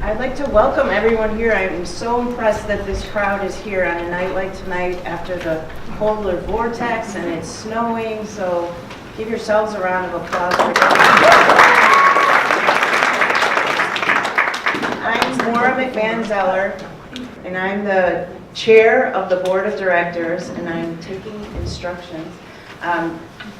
I'd like to welcome everyone here. I'm so impressed that this crowd is here on a night like tonight after the polar vortex and it's snowing, so give yourselves a round of applause for that. I'm Maura McMahon-Zeller, and I'm the chair of the board of directors, and I'm taking instructions.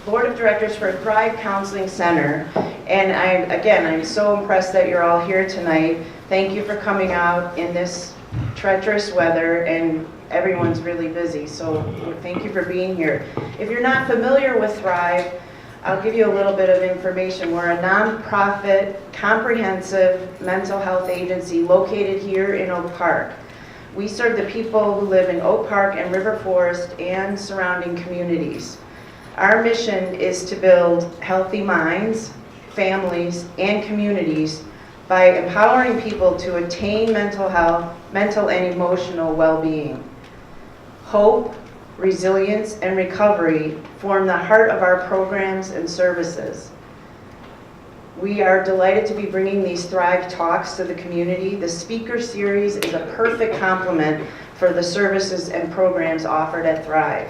Board of Directors for Thrive Counseling Center, and I'm so impressed that you're all here tonight. Thank you for coming out in this treacherous weather, and everyone's really busy, so thank you for being here. If you're not familiar with Thrive, I'll give you a little bit of information. We're a nonprofit, comprehensive mental health agency located here in Oak Park. We serve the people who live in Oak Park and River Forest and surrounding communities. Our mission is to build healthy minds, families, and communities by empowering people to attain mental health, mental and emotional well-being. Hope, resilience, and recovery form the heart of our programs and services. We are delighted to be bringing these Thrive Talks to the community. The speaker series is a perfect complement for the services and programs offered at Thrive.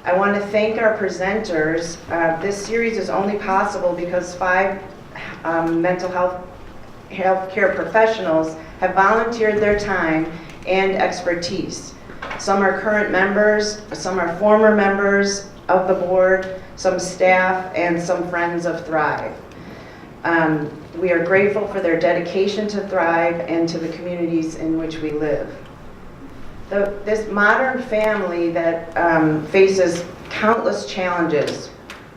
I want to thank our presenters. This series is only possible because 5 mental health care professionals have volunteered their time and expertise. Some are current members, some are former members of the board, some staff, and some friends of Thrive. We are grateful for their dedication to Thrive and to the communities in which we live. This modern family that faces countless challenges.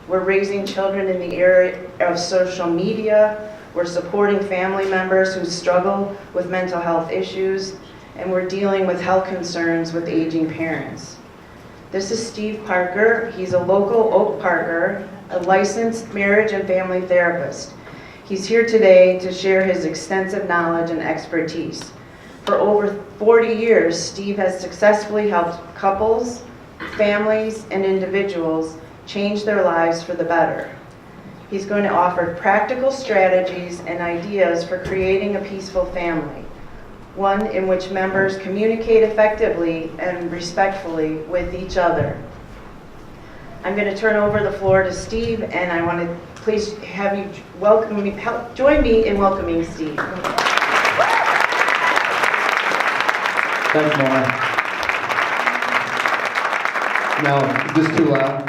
We're raising children in the era of social media. We're supporting family members who struggle with mental health issues, and we're dealing with health concerns with aging parents. This is Steve Parker. He's a local Oak Parker, a licensed marriage and family therapist. He's here today to share his extensive knowledge and expertise. For over 40 years, Steve has successfully helped couples, families, and individuals change their lives for the better. He's going to offer practical strategies and ideas for creating a peaceful family, one in which members communicate effectively and respectfully with each other. I'm going to turn over the floor to Steve, and I want to please have you join me in welcoming Steve. Thanks, Maura. Now, is this too loud?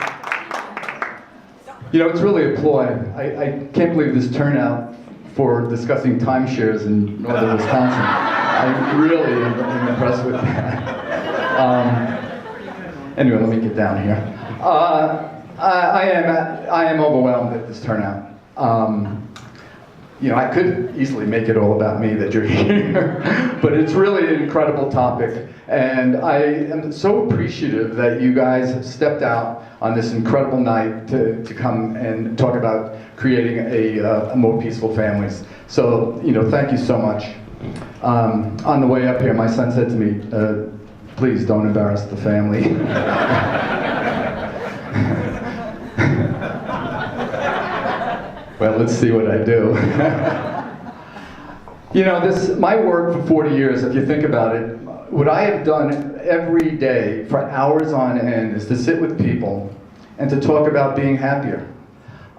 You know, it's really a ploy. I can't believe this turnout for discussing timeshares in northern Wisconsin. I really am impressed with that. Anyway, let me get down here. I am overwhelmed at this turnout. You know, I could easily make it all about me that you're here, but it's really an incredible topic, and I am so appreciative that you guys stepped out on this incredible night to come and talk about creating a more peaceful families. So, you know, thank you so much. On the way up here, my son said to me, please don't embarrass the family. Well, let's see what I do. You know, my work for 40 years, if you think about it, what I have done every day for hours on end is to sit with people and to talk about being happier.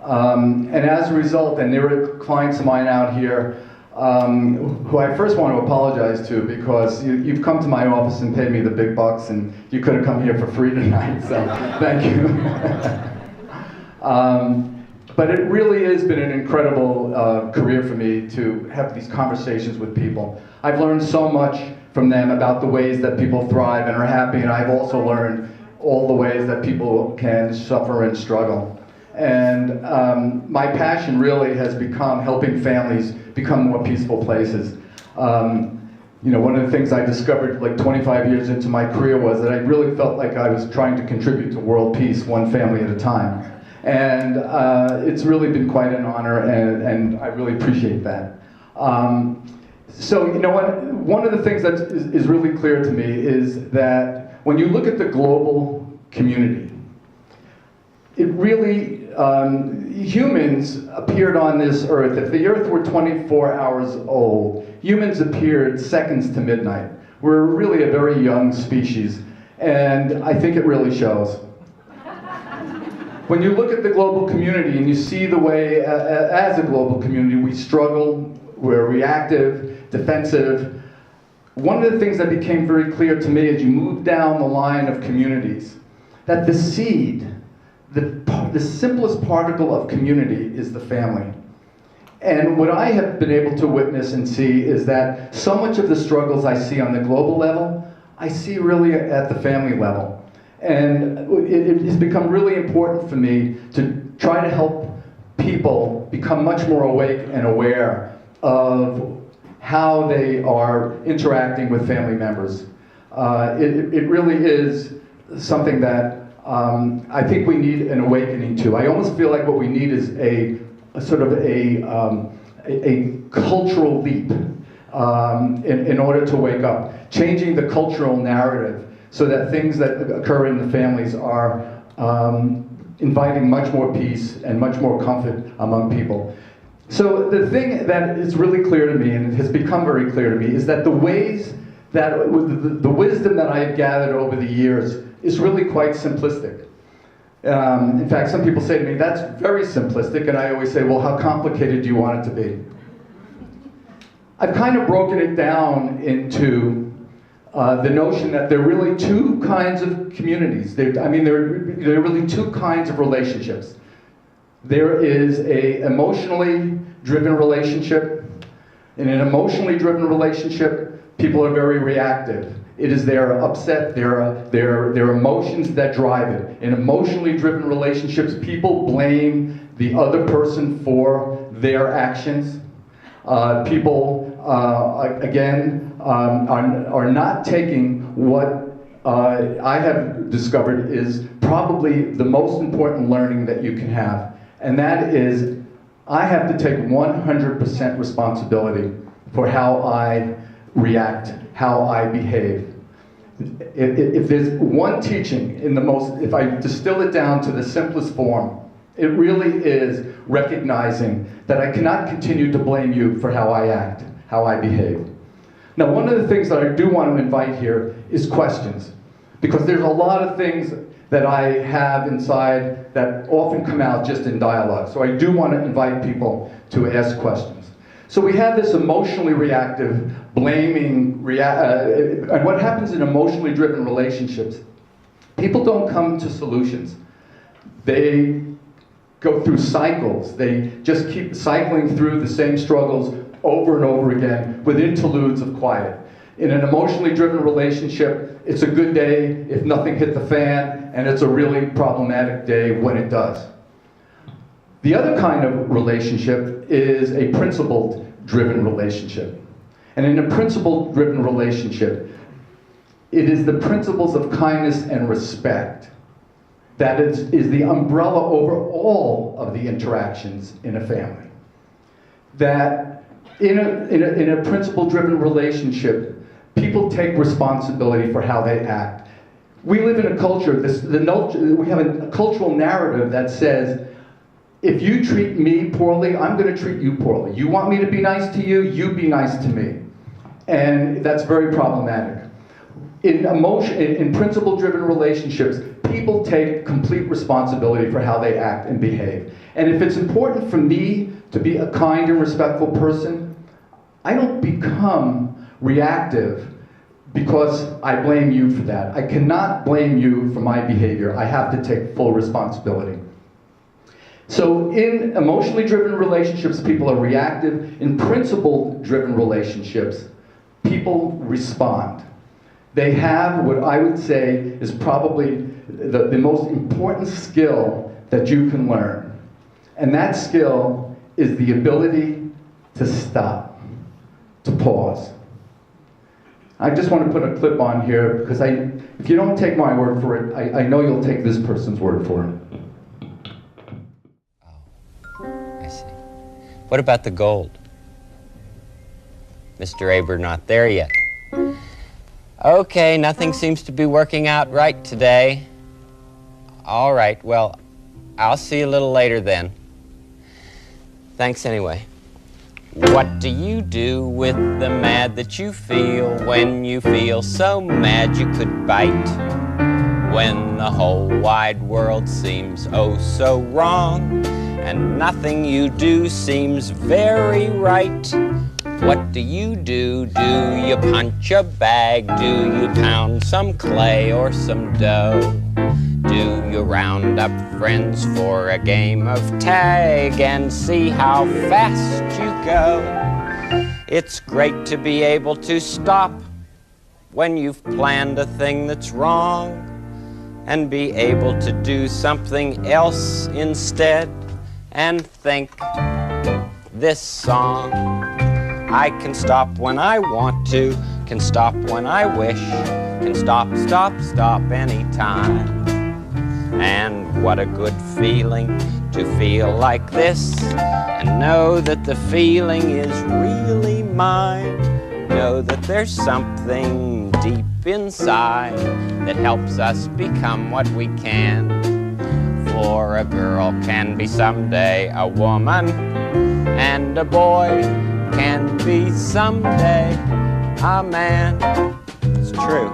And as a result, and there are clients of mine out here who I first want to apologize to, because you've come to my office and paid me the big bucks, and you could have come here for free tonight, so thank you. But it really has been an incredible career for me to have these conversations with people. I've learned so much from them about the ways that people thrive and are happy, and I've also learned all the ways that people can suffer and struggle. And my passion really has become helping families become more peaceful places. You know, one of the things I discovered like 25 years into my career was that I really felt like I was trying to contribute to world peace one family at a time. And it's really been quite an honor, and I really appreciate that. So, you know what? One of the things that is really clear to me is that when you look at the global community, it really, humans appeared on this earth. If the earth were 24 hours old, humans appeared seconds to midnight. We're really a very young species, and I think it really shows. When you look at the global community and you see the way, as a global community, we struggle, we're reactive, defensive. One of the things that became very clear to me as you move down the line of communities, that the seed, the simplest particle of community is the family. And what I have been able to witness and see is that so much of the struggles I see on the global level, I see really at the family level. And it has become really important for me to try to help people become much more awake and aware of how they are interacting with family members. It really is something that I think we need an awakening to. I almost feel like what we need is a sort of a cultural leap in order to wake up, changing the cultural narrative so that things that occur in the families are inviting much more peace and much more comfort among people. So the thing that is really clear to me, and it has become very clear to me, is that the ways that, the wisdom that I have gathered over the years is really quite simplistic. In fact, some people say to me, that's very simplistic, and I always say, well, how complicated do you want it to be? I've kind of broken it down into the notion that there are really two kinds of communities. There are really two kinds of relationships. There is an emotionally driven relationship. In an emotionally driven relationship, people are very reactive. It is their upset, their emotions that drive it. In emotionally driven relationships, people blame the other person for their actions. People, again, are not taking what I have discovered is probably the most important learning that you can have. And that is, I have to take 100% responsibility for how I react, how I behave. If there's one teaching if I distill it down to the simplest form, it really is recognizing that I cannot continue to blame you for how I act, how I behave. Now, one of the things that I do want to invite here is questions, because there's a lot of things that I have inside that often come out just in dialogue. So I do want to invite people to ask questions. So we have this emotionally reactive, blaming, and what happens in emotionally driven relationships, people don't come to solutions. They go through cycles. They just keep cycling through the same struggles over and over again with interludes of quiet. In an emotionally driven relationship, it's a good day if nothing hit the fan, and it's a really problematic day when it does. The other kind of relationship is a principle-driven relationship. And in a principle-driven relationship, it is the principles of kindness and respect that is the umbrella over all of the interactions in a family. That in a principle-driven relationship, people take responsibility for how they act. We live in a culture, we have a cultural narrative that says, if you treat me poorly, I'm going to treat you poorly. You want me to be nice to you, you be nice to me. And that's very problematic. In principle-driven relationships, people take complete responsibility for how they act and behave. And if it's important for me to be a kind and respectful person, I don't become reactive because I blame you for that. I cannot blame you for my behavior. I have to take full responsibility. So in emotionally driven relationships, people are reactive. In principle-driven relationships, people respond. They have what I would say is probably the most important skill that you can learn. And that skill is the ability to stop, to pause. I just want to put a clip on here because if you don't take my word for it, I know you'll take this person's word for it. Oh, I see. What about the gold? Mr. Aber not there yet. Okay, nothing seems to be working out right today. All right, well, I'll see you a little later then. Thanks anyway. What do you do with the mad that you feel when you feel so mad you could bite? When the whole wide world seems oh so wrong and nothing you do seems very right. What do? Do you punch a bag? Do you pound some clay or some dough? Do you round up friends for a game of tag and see how fast you go? It's great to be able to stop when you've planned a thing that's wrong and be able to do something else instead and think this song. I can stop when I want to, can stop when I wish, can stop anytime. And what a good feeling to feel like this and know that the feeling is really mine. Know that there's something deep inside that helps us become what we can. For a girl can be someday a woman, and a boy can be someday a man. It's true.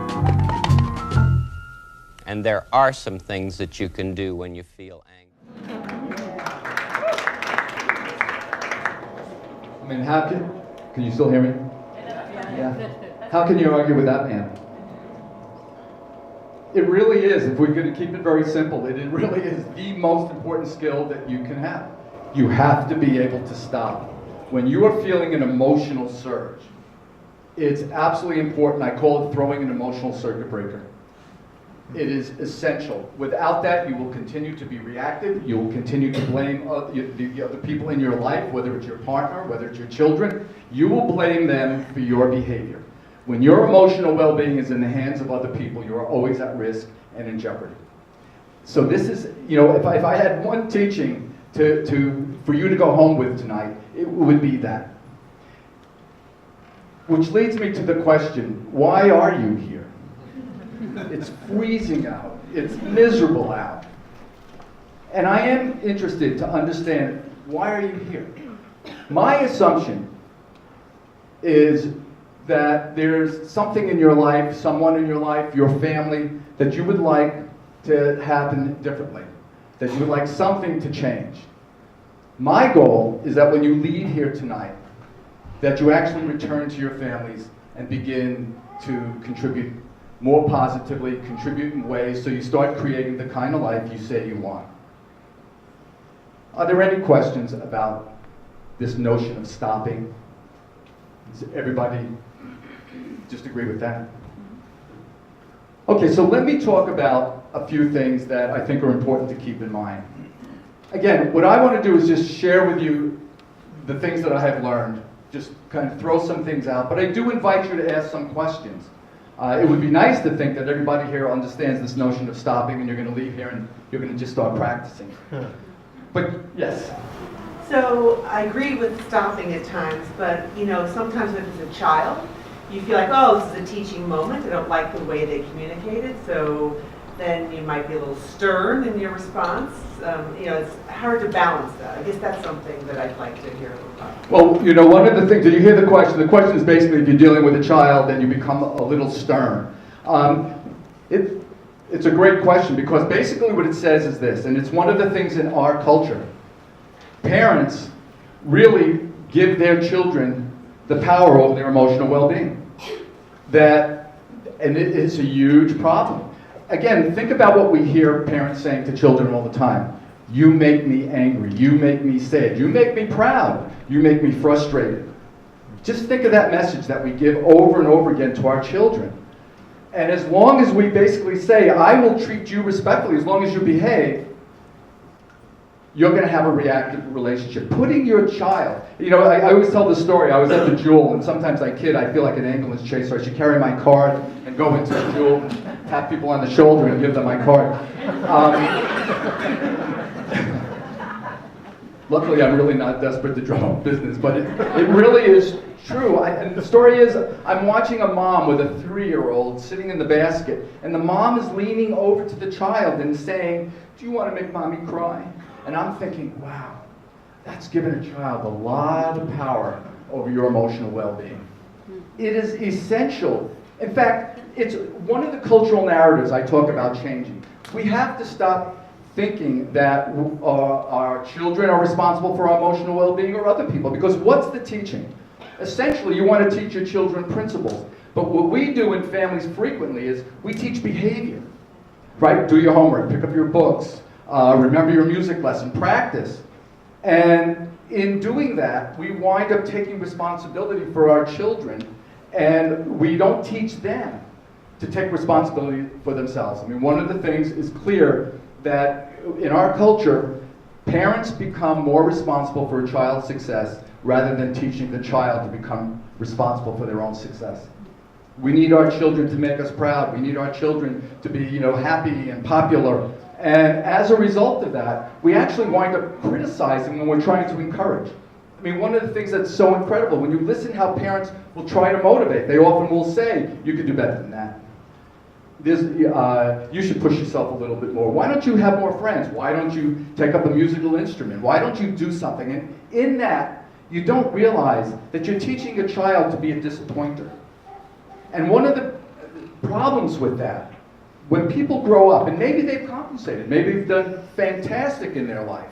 And there are some things that you can do when you feel angry. I mean, how can you still hear me? Yeah. How can you argue with that man? It really is, if we're going to keep it very simple, it really is the most important skill that you can have. You have to be able to stop. When you are feeling an emotional surge, it's absolutely important. I call it throwing an emotional circuit breaker. It is essential. Without that, you will continue to be reactive. You will continue to blame the other people in your life, whether it's your partner, whether it's your children. You will blame them for your behavior. When your emotional well-being is in the hands of other people, you are always at risk and in jeopardy. So this is, if I had one teaching for you to go home with tonight, it would be that. Which leads me to the question, why are you here? It's freezing out. It's miserable out. And I am interested to understand, why are you here? My assumption is that there's something in your life, someone in your life, your family, that you would like to happen differently, that you would like something to change. My goal is that when you leave here tonight, that you actually return to your families and begin to contribute more positively, contribute in ways so you start creating the kind of life you say you want. Are there any questions about this notion of stopping? Does everybody just agree with that? Okay, so let me talk about a few things that I think are important to keep in mind. Again, what I want to do is just share with you the things that I have learned, just kind of throw some things out, but I do invite you to ask some questions. It would be nice to think that everybody here understands this notion of stopping and you're going to leave here and you're going to just start practicing. But yes? So I agree with stopping at times, but sometimes when it's a child, you feel like, oh, this is a teaching moment. I don't like the way they communicated, so then you might be a little stern in your response. It's hard to balance that. I guess that's something that I'd like to hear about. Well, one of the things, did you hear the question? The question is basically if you're dealing with a child and you become a little stern. It's a great question because basically what it says is this, and it's one of the things in our culture. Parents really give their children the power over their emotional well-being. And it is a huge problem. Again, think about what we hear parents saying to children all the time. You make me angry. You make me sad. You make me proud. You make me frustrated. Just think of that message that we give over and over again to our children. And as long as we basically say, I will treat you respectfully as long as you behave, you're going to have a reactive relationship. Putting your child, I always tell this story. I was at the Jewel, and sometimes I kid, I feel like an ambulance chaser. I should carry my card and go into the Jewel and tap people on the shoulder and give them my card. Luckily, I'm really not desperate to drum up business, but it really is true. And the story is, I'm watching a mom with a 3-year-old sitting in the basket, and the mom is leaning over to the child and saying, "Do you want to make mommy cry?" And I'm thinking, wow, that's giving a child a lot of power over your emotional well-being. It is essential. In fact, it's one of the cultural narratives I talk about changing. We have to stop thinking that our children are responsible for our emotional well-being or other people, because what's the teaching? Essentially, you want to teach your children principles, but what we do in families frequently is we teach behavior, right? Do your homework, pick up your books, remember your music lesson, practice. And in doing that, we wind up taking responsibility for our children, and we don't teach them to take responsibility for themselves. I mean, one of the things is clear that in our culture, parents become more responsible for a child's success rather than teaching the child to become responsible for their own success. We need our children to make us proud. We need our children to be, happy and popular. And as a result of that, we actually wind up criticizing when we're trying to encourage. I mean, one of the things that's so incredible, when you listen how parents will try to motivate, they often will say, "You could do better than that. You should push yourself a little bit more. Why don't you have more friends? Why don't you take up a musical instrument? Why don't you do something?" And in that, you don't realize that you're teaching a child to be a disappointer. And one of the problems with that, when people grow up, and maybe they've compensated, maybe they've done fantastic in their life,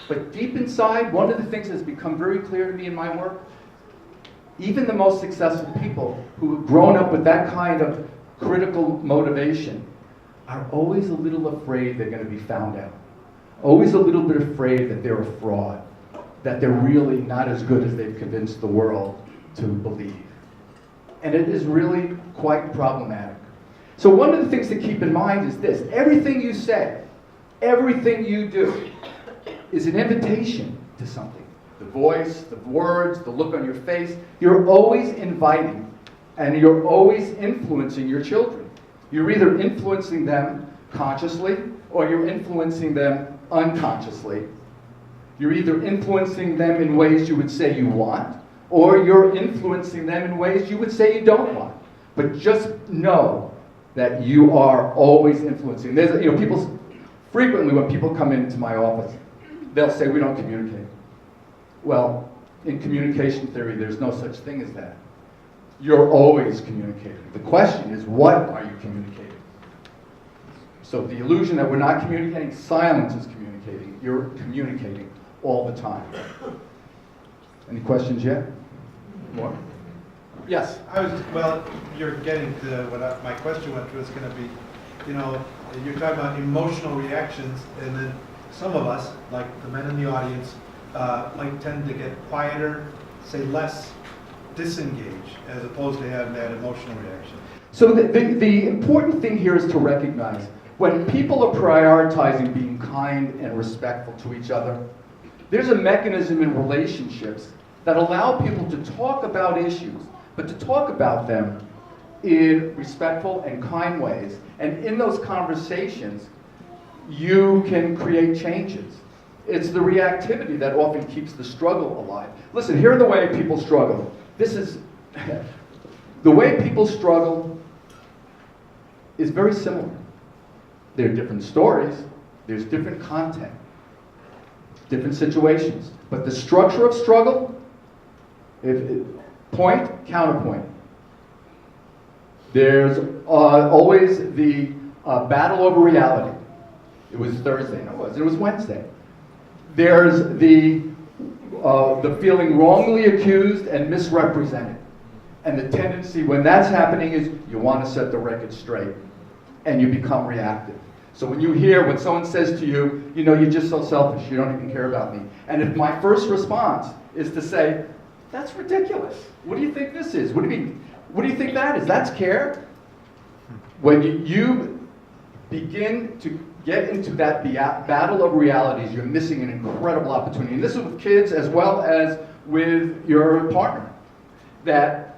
but deep inside, one of the things that's become very clear to me in my work, even the most successful people who have grown up with that kind of critical motivation are always a little afraid they're going to be found out. Always a little bit afraid that they're a fraud, that they're really not as good as they've convinced the world to believe. And it is really quite problematic. So one of the things to keep in mind is this: everything you say, everything you do is an invitation to something. The voice, the words, the look on your face, you're always inviting and you're always influencing your children. You're either influencing them consciously or you're influencing them unconsciously. You're either influencing them in ways you would say you want, or you're influencing them in ways you would say you don't want. But just know that you are always influencing. There's, people frequently, when people come into my office, they'll say we don't communicate. Well, in communication theory, there's no such thing as that. You're always communicating. The question is, what are you communicating? So the illusion that we're not communicating, silence is communicating. You're communicating all the time. Any questions yet? More? Yes? You're getting to what my question was going to be. You're talking about emotional reactions, and then some of us, like the men in the audience, might tend to get quieter, say less, disengage, as opposed to having that emotional reaction. So the important thing here is to recognize when people are prioritizing being kind and respectful to each other, there's a mechanism in relationships that allow people to talk about issues, but to talk about them in respectful and kind ways. And in those conversations, you can create changes. It's the reactivity that often keeps the struggle alive. Listen, here are the way people struggle. This is, the way people struggle is very similar. There are different stories, there's different content, different situations. But the structure of struggle, point, counterpoint. There's always the battle over reality. It was Thursday, no, it was Wednesday. There's the feeling wrongly accused and misrepresented. And the tendency when that's happening is you want to set the record straight and you become reactive. So when someone says to you, you're just so selfish, you don't even care about me. And if my first response is to say, that's ridiculous. What do you think this is? What do you mean? What do you think that is? That's care. When you begin to get into that battle of realities, you're missing an incredible opportunity. And this is with kids as well as with your partner. That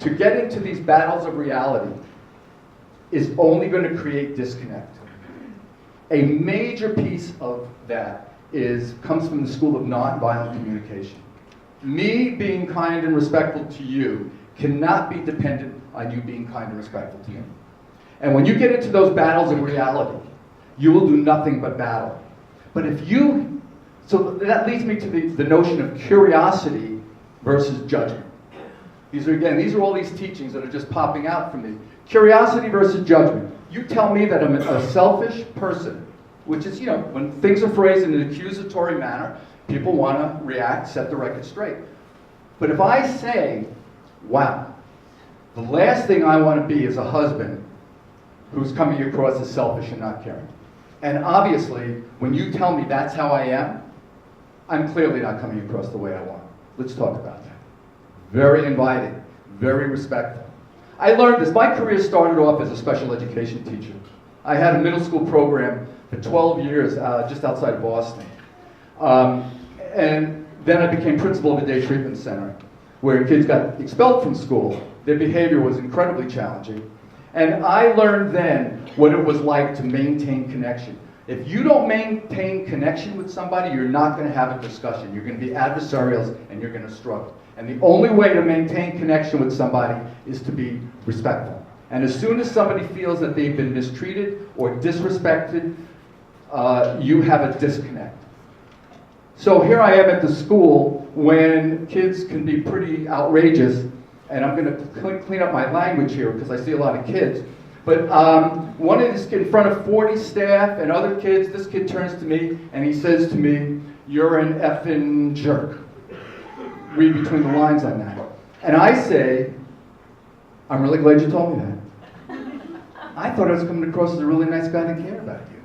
to get into these battles of reality is only going to create disconnect. A major piece of that comes from the school of nonviolent communication. Me being kind and respectful to you cannot be dependent on you being kind and respectful to me. And when you get into those battles of reality, you will do nothing but battle. But if you, so that leads me to the notion of curiosity versus judgment. These are all these teachings that are just popping out for me. Curiosity versus judgment. You tell me that I'm a selfish person, which is, when things are phrased in an accusatory manner, people want to react, set the record straight. But if I say, wow, the last thing I want to be is a husband who's coming across as selfish and not caring. And obviously, when you tell me that's how I am, I'm clearly not coming across the way I want. Let's talk about that. Very inviting, very respectful. I learned this. My career started off as a special education teacher. I had a middle school program for 12 years just outside of Boston. And then I became principal of a day treatment center where kids got expelled from school. Their behavior was incredibly challenging. And I learned then what it was like to maintain connection. If you don't maintain connection with somebody, you're not going to have a discussion. You're going to be adversarial and you're going to struggle. And the only way to maintain connection with somebody is to be respectful. And as soon as somebody feels that they've been mistreated or disrespected, you have a disconnect. So here I am at the school when kids can be pretty outrageous, and I'm going to clean up my language here because I see a lot of kids. But one of these, in front of 40 staff and other kids, this kid turns to me and he says to me, "You're an effing jerk." Read between the lines on that. And I say, "I'm really glad you told me that. I thought I was coming across as a really nice guy that cared about you.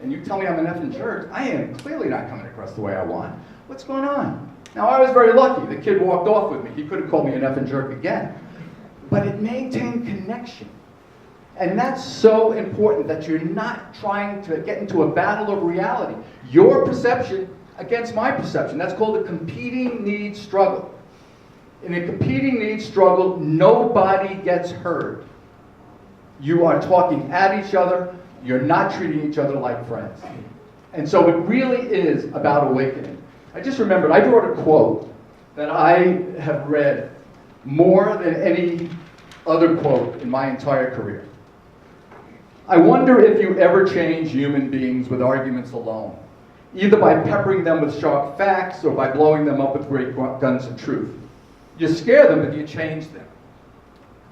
And you tell me I'm an effing jerk, I am clearly not coming across the way I want. What's going on?" Now, I was very lucky. The kid walked off with me. He could have called me an effing jerk again. But it maintained connection. And that's so important, that you're not trying to get into a battle of reality. Your perception against my perception. That's called a competing needs struggle. In a competing needs struggle, nobody gets heard. You are talking at each other. You're not treating each other like friends. And so it really is about awakening. I just remembered, I wrote a quote that I have read more than any other quote in my entire career. "I wonder if you ever change human beings with arguments alone, either by peppering them with sharp facts or by blowing them up with great guns of truth. You scare them, but you change them.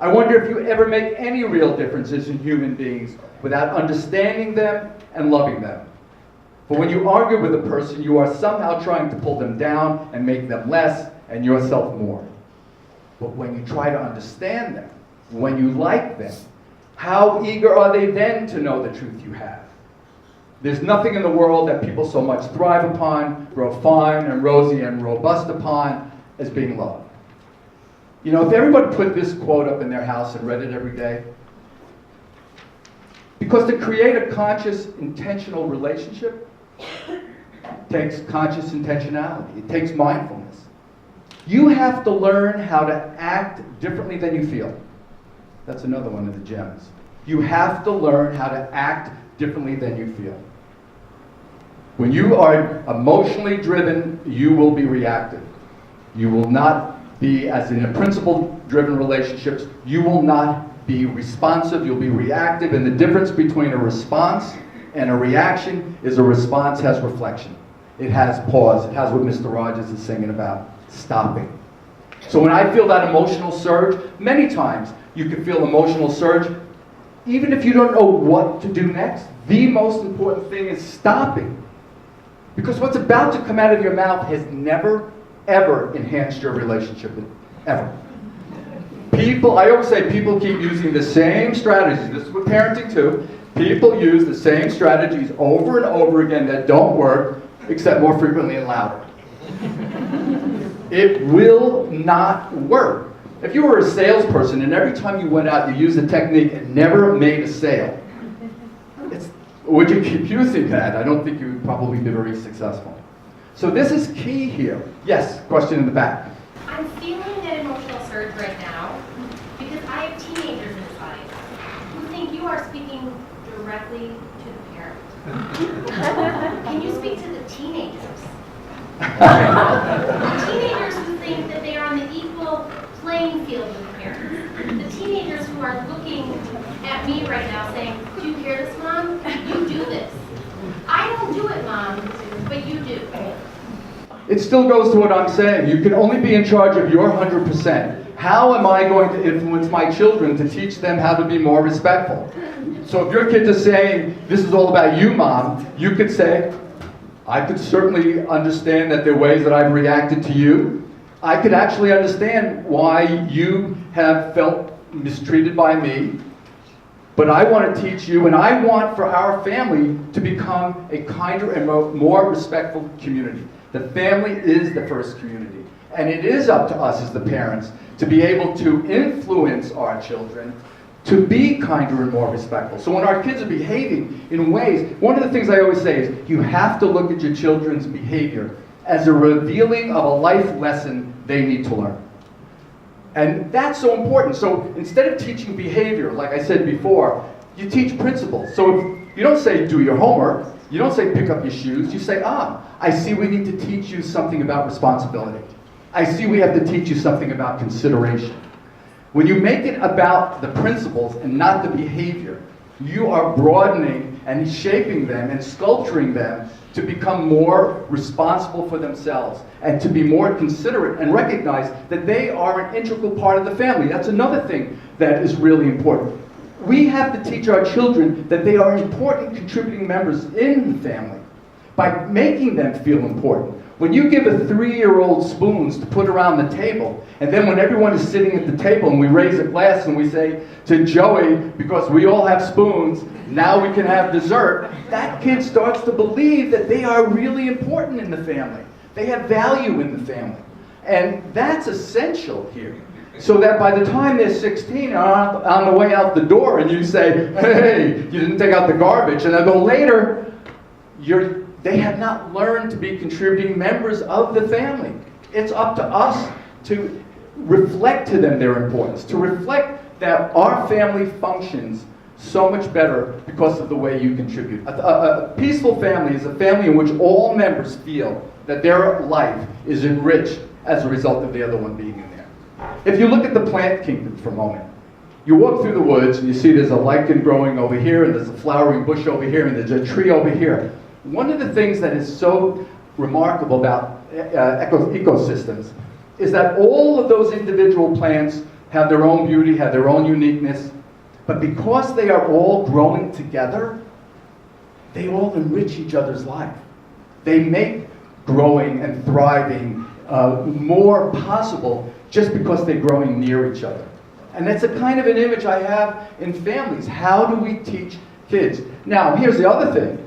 I wonder if you ever make any real differences in human beings without understanding them and loving them. For when you argue with a person, you are somehow trying to pull them down and make them less and yourself more. But when you try to understand them, when you like them, how eager are they then to know the truth you have? There's nothing in the world that people so much thrive upon, grow fine and rosy and robust upon, as being love." You know, if everybody put this quote up in their house and read it every day, because to create a conscious, intentional relationship takes conscious intentionality. It takes mindfulness. You have to learn how to act differently than you feel. That's another one of the gems. You have to learn how to act differently than you feel. When you are emotionally driven, you will be reactive. You will not be, as in a principle-driven relationships, you will not be responsive, you'll be reactive. And the difference between a response and a reaction is a response has reflection. It has pause. It has what Mr. Rogers is singing about, stopping. So when I feel that emotional surge, many times you can feel emotional surge, even if you don't know what to do next. The most important thing is stopping. Because what's about to come out of your mouth has never, ever enhanced your relationship, ever. People, I always say people keep using the same strategies. This is with parenting too. People use the same strategies over and over again that don't work, except more frequently and louder. It will not work. If you were a salesperson and every time you went out you used a technique and never made a sale, would you keep using that? I don't think you would probably be very successful. So this is key here. Yes, question in the back. I'm feeling that emotional surge right now because I have teenagers in this audience who think you are speaking directly to the parent. Can you speak to the teenagers? The teenagers who think that they are on the equal playing field with the parents. The teenagers who are looking at me right now saying, do you hear this, Mom? You do this. I don't do it, Mom, but you do. It still goes to what I'm saying. You can only be in charge of your 100%. How am I going to influence my children to teach them how to be more respectful? So if your kids are saying, this is all about you, Mom, you could say, I could certainly understand that there are ways that I've reacted to you. I could actually understand why you have felt mistreated by me. But I want to teach you, and I want for our family to become a kinder and more respectful community. The family is the first community. And it is up to us as the parents to be able to influence our children to be kinder and more respectful. So when our kids are behaving in ways, one of the things I always say is, you have to look at your children's behavior as a revealing of a life lesson they need to learn. And that's so important. So instead of teaching behavior, like I said before, you teach principles. So if you don't say, do your homework, you don't say, pick up your shoes, you say, I see we need to teach you something about responsibility. I see we have to teach you something about consideration. When you make it about the principles and not the behavior, you are broadening and shaping them and sculpturing them to become more responsible for themselves and to be more considerate and recognize that they are an integral part of the family. That's another thing that is really important. We have to teach our children that they are important contributing members in the family by making them feel important. When you give a 3-year-old spoons to put around the table, and then when everyone is sitting at the table and we raise a glass and we say to Joey, because we all have spoons, now we can have dessert, that kid starts to believe that they are really important in the family. They have value in the family. And that's essential here. So that by the time they're 16 and on the way out the door and you say, hey, you didn't take out the garbage, and they'll go later, they have not learned to be contributing members of the family. It's up to us to reflect to them their importance, to reflect that our family functions so much better because of the way you contribute. A peaceful family is a family in which all members feel that their life is enriched as a result of the other one being in there. If you look at the plant kingdom for a moment, you walk through the woods and you see there's a lichen growing over here, and there's a flowering bush over here, and there's a tree over here. One of the things that is so remarkable about ecosystems is that all of those individual plants have their own beauty, have their own uniqueness, but because they are all growing together, they all enrich each other's life. They make growing and thriving more possible just because they're growing near each other. And that's a kind of an image I have in families. How do we teach kids? Now, here's the other thing.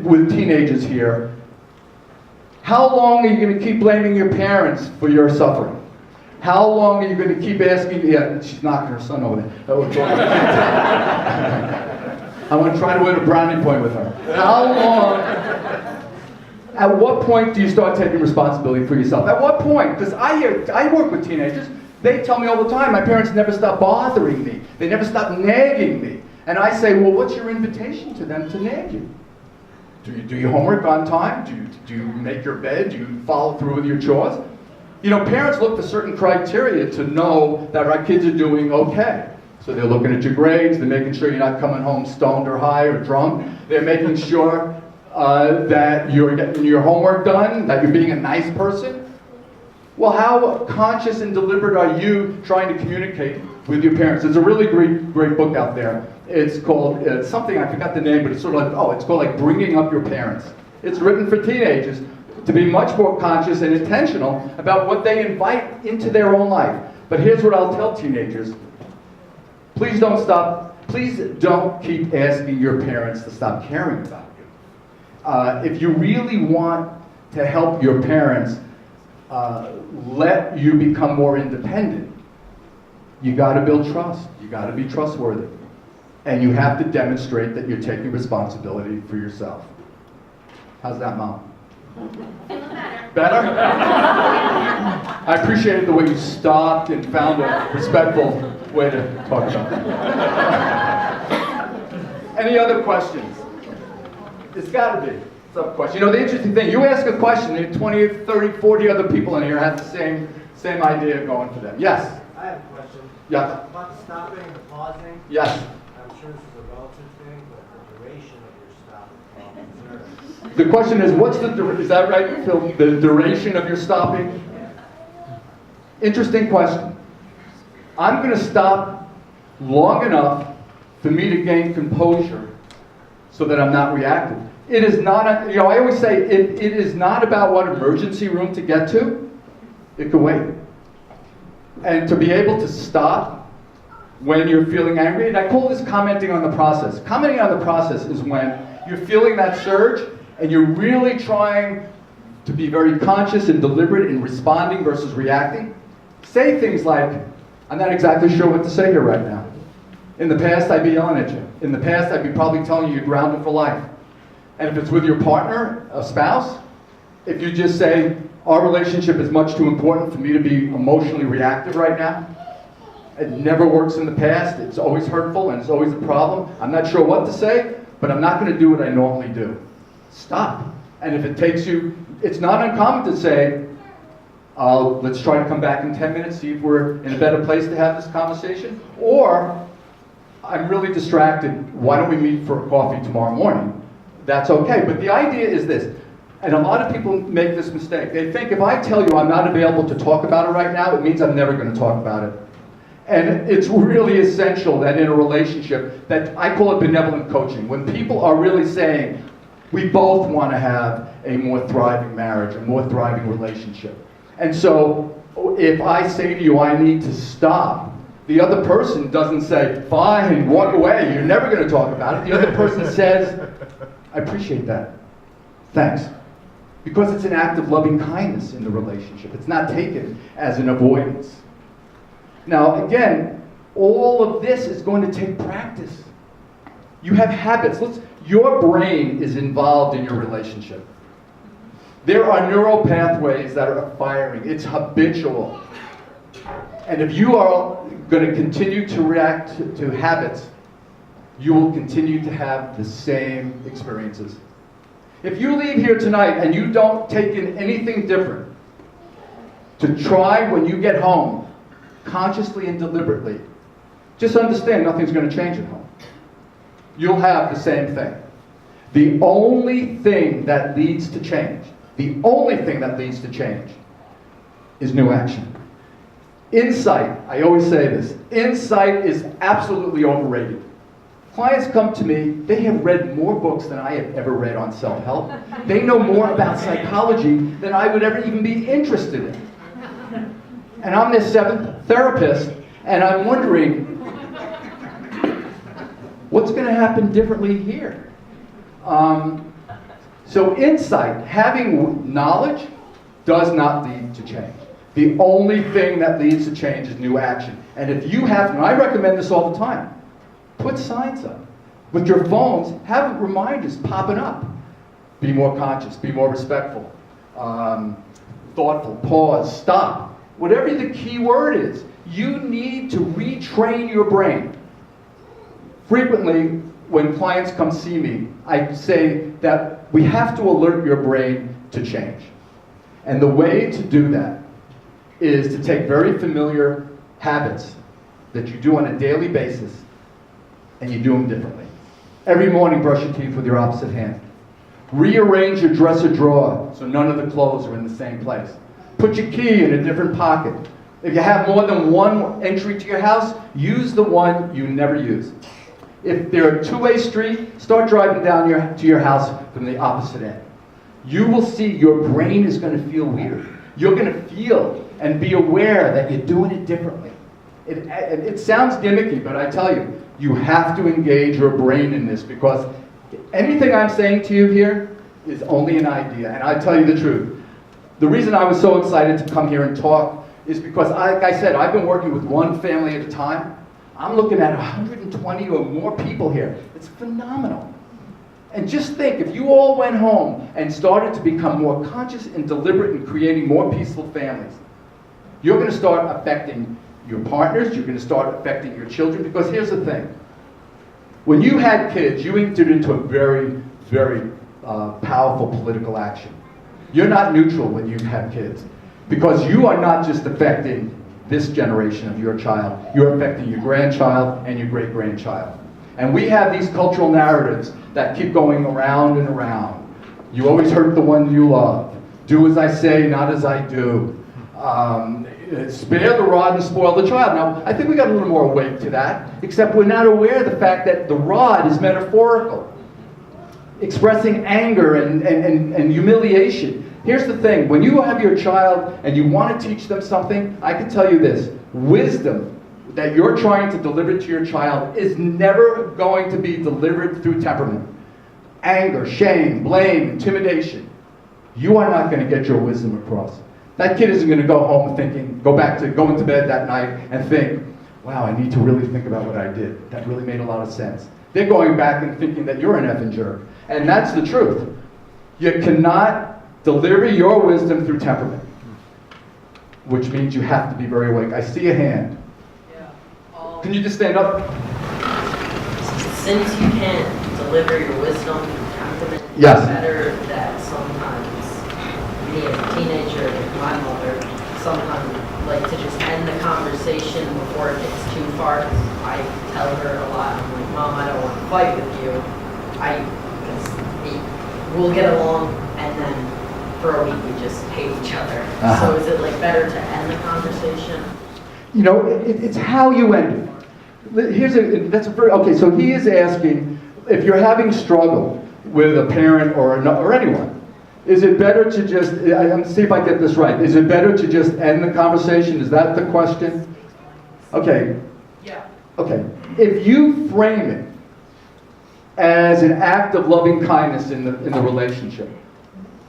With teenagers here, how long are you going to keep blaming your parents for your suffering? How long are you going to keep asking? Yeah, she's knocking her son over there. I want to try to win a brownie point with her. How long? At what point do you start taking responsibility for yourself? At what point? Because I work with teenagers. They tell me all the time, my parents never stop bothering me. They never stop nagging me. And I say, well, what's your invitation to them to nag you? Do you do your homework on time? Do you make your bed? Do you follow through with your chores? You know, parents look for certain criteria to know that our kids are doing okay. So they're looking at your grades, they're making sure you're not coming home stoned or high or drunk. They're making sure that you're getting your homework done, that you're being a nice person. Well, how conscious and deliberate are you trying to communicate with your parents? There's a really great book out there. It's called, something, I forgot the name, but it's sort of like, it's called like Bringing Up Your Parents. It's written for teenagers to be much more conscious and intentional about what they invite into their own life. But here's what I'll tell teenagers. Please don't keep asking your parents to stop caring about you. If you really want to help your parents let you become more independent, you got to build trust. You got to be trustworthy. And you have to demonstrate that you're taking responsibility for yourself. How's that, Mom? Better? I appreciated the way you stopped and found a respectful way to talk about that. Any other questions? There's got to be some question. You know, the interesting thing, you ask a question, there are 20, 30, 40 other people in here have the same idea going for them. Yes? I have a question. Yeah. About the stopping and the pausing. Yes. I'm sure this is a relative thing, but the duration of your stop. The question is, is that right, Phil? The duration of your stopping? Interesting question. I'm going to stop long enough for me to gain composure so that I'm not reactive. It is not, I always say, it is not about what emergency room to get to. It can wait. And to be able to stop when you're feeling angry, and I call this commenting on the process. Commenting on the process is when you're feeling that surge and you're really trying to be very conscious and deliberate in responding versus reacting. Say things like, I'm not exactly sure what to say here right now. In the past, I'd be yelling at you. In the past, I'd be probably telling you you're grounded for life. And if it's with your partner, a spouse, if you just say, our relationship is much too important for me to be emotionally reactive right now. It never works in the past. It's always hurtful and it's always a problem. I'm not sure what to say, but I'm not going to do what I normally do. Stop. And if it takes you, it's not uncommon to say, let's try to come back in 10 minutes, see if we're in a better place to have this conversation. Or, I'm really distracted. Why don't we meet for a coffee tomorrow morning? That's okay. But the idea is this. And a lot of people make this mistake. They think if I tell you I'm not available to talk about it right now, it means I'm never going to talk about it. And it's really essential that in a relationship, that I call it benevolent coaching, when people are really saying, we both want to have a more thriving marriage, a more thriving relationship. And so if I say to you, I need to stop, the other person doesn't say, fine, walk away, you're never going to talk about it. The other person says, I appreciate that. Thanks. Because it's an act of loving kindness in the relationship. It's not taken as an avoidance. Now, again, all of this is going to take practice. You have habits. Your brain is involved in your relationship. There are neural pathways that are firing. It's habitual. And if you are going to continue to react to habits, you will continue to have the same experiences. If you leave here tonight and you don't take in anything different, to try when you get home, consciously and deliberately, just understand nothing's going to change at home. You'll have the same thing. The only thing that leads to change, is new action. Insight, I always say this, insight is absolutely overrated. Clients come to me, they have read more books than I have ever read on self-help. They know more about psychology than I would ever even be interested in. And I'm their 7th therapist, and I'm wondering, what's going to happen differently here? So insight, having knowledge, does not lead to change. The only thing that leads to change is new action. And if you have, and I recommend this all the time, put signs up. With your phones, have reminders popping up. Be more conscious, be more respectful, thoughtful, pause, stop. Whatever the key word is, you need to retrain your brain. Frequently, when clients come see me, I say that we have to alert your brain to change. And the way to do that is to take very familiar habits that you do on a daily basis and you do them differently. Every morning, brush your teeth with your opposite hand. Rearrange your dresser drawer so none of the clothes are in the same place. Put your key in a different pocket. If you have more than one entry to your house, use the one you never use. If they're a two-way street, start driving down to your house from the opposite end. You will see your brain is going to feel weird. You're going to feel and be aware that you're doing it differently. It sounds gimmicky, but I tell you, you have to engage your brain in this, because anything I'm saying to you here is only an idea. And I tell you the truth. The reason I was so excited to come here and talk is because, like I said, I've been working with one family at a time. I'm looking at 120 or more people here. It's phenomenal. And just think, if you all went home and started to become more conscious and deliberate in creating more peaceful families, you're going to start affecting your partners, you're going to start affecting your children, because here's the thing. When you had kids, you entered into a very, very powerful political action. You're not neutral when you have kids, because you are not just affecting this generation of your child, you're affecting your grandchild and your great-grandchild. And we have these cultural narratives that keep going around and around. You always hurt the one you love. Do as I say, not as I do. Spare the rod and spoil the child. Now, I think we got a little more awake to that, except we're not aware of the fact that the rod is metaphorical, expressing anger and humiliation. Here's the thing, when you have your child and you want to teach them something, I can tell you this, wisdom that you're trying to deliver to your child is never going to be delivered through temperament. Anger, shame, blame, intimidation. You are not going to get your wisdom across. That kid isn't going to go home thinking, go into bed that night and think, wow, I need to really think about what I did. That really made a lot of sense. They're going back and thinking that you're an effing jerk. And that's the truth. You cannot deliver your wisdom through temperament, which means you have to be very awake. I see a hand. Can you just stand up? Since you can't deliver your wisdom through temperament, Yes. it's better that sometimes, me as a teenager, my mother, sometimes like to just end the conversation before it gets too far. I tell her a lot, I'm like, Mom, I don't want to fight with you. We'll get along, and then for a week we just hate each other. So is it like better to end the conversation? You know, it's how you end it. Okay, so he is asking, if you're having struggle with a parent or anyone, is it better to just, I'm see if I get this right, is it better to just end the conversation? Is that the question? Okay. Yeah. Okay. If you frame it as an act of loving kindness in the relationship,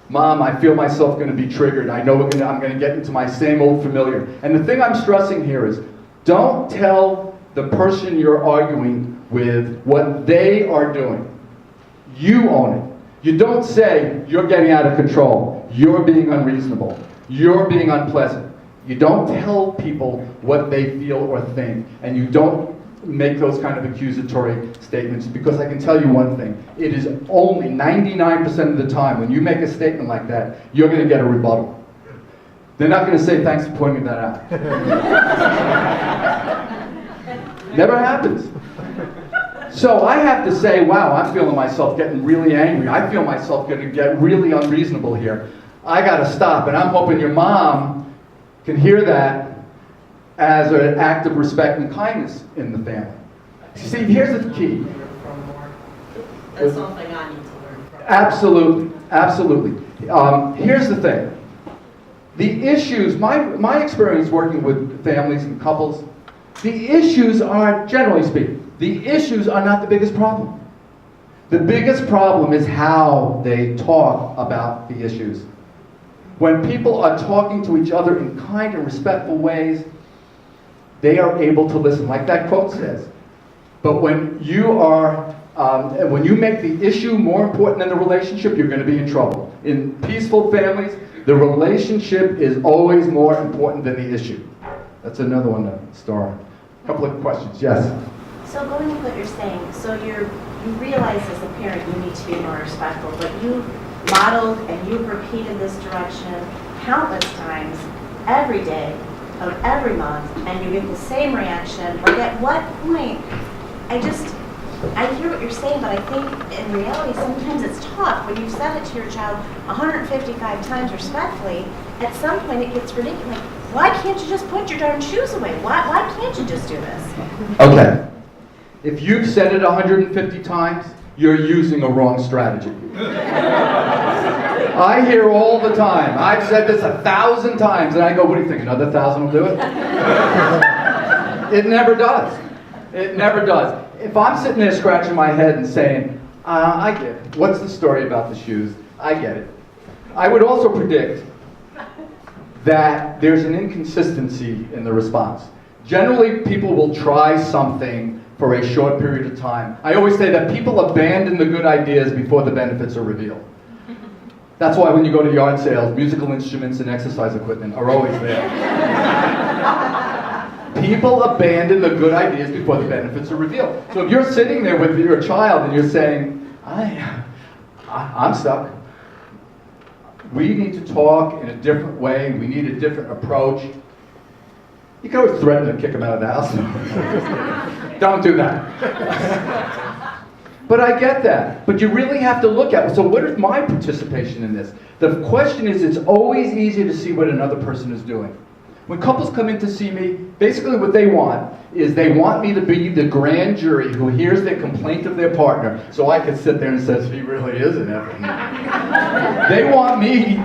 Mom, I feel myself going to be triggered. I know I'm going to get into my same old familiar. And the thing I'm stressing here is, don't tell the person you're arguing with what they are doing. You own it. You don't say, you're getting out of control, you're being unreasonable, you're being unpleasant. You don't tell people what they feel or think, and you don't make those kind of accusatory statements, because I can tell you one thing, it is only 99% of the time when you make a statement like that, you're going to get a rebuttal. They're not going to say, thanks for pointing that out. Never happens. So I have to say, wow, I'm feeling myself getting really angry. I feel myself going to get really unreasonable here. I got to stop, and I'm hoping your mom can hear that as an act of respect and kindness in the family. See, here's the key. That's something I need to learn from. Absolutely, absolutely. Here's the thing. The issues, my experience working with families and couples, the issues are, generally speaking, the issues are not the biggest problem. The biggest problem is how they talk about the issues. When people are talking to each other in kind and respectful ways, they are able to listen, like that quote says. But when you make the issue more important than the relationship, you're going to be in trouble. In peaceful families, the relationship is always more important than the issue. That's another one to star. A couple of questions, yes? So going with what you're saying, so you realize as a parent you need to be more respectful, but you modeled and you've repeated this direction countless times, every day of every month, and you get the same reaction. Like, at what point, I hear what you're saying, but I think in reality sometimes it's tough when you've said it to your child 155 times respectfully. At some point it gets ridiculous. Like, why can't you just put your darn shoes away? Why can't you just do this? Okay. If you've said it 150 times, you're using a wrong strategy. I hear all the time, I've said this 1,000 times, and I go, what do you think, another 1,000 will do it? It never does. It never does. If I'm sitting there scratching my head and saying, I get it. What's the story about the shoes? I get it. I would also predict that there's an inconsistency in the response. Generally, people will try something for a short period of time. I always say that people abandon the good ideas before the benefits are revealed. That's why when you go to yard sales, musical instruments and exercise equipment are always there. People abandon the good ideas before the benefits are revealed. So if you're sitting there with your child and you're saying, I'm stuck. We need to talk in a different way. We need a different approach. You can always threaten to kick them out of the house. Don't do that. But I get that. But you really have to look at, so what is my participation in this? The question is, it's always easy to see what another person is doing. When couples come in to see me, basically what they want is they want me to be the grand jury who hears the complaint of their partner, so I can sit there and say, he really is an effing. They want me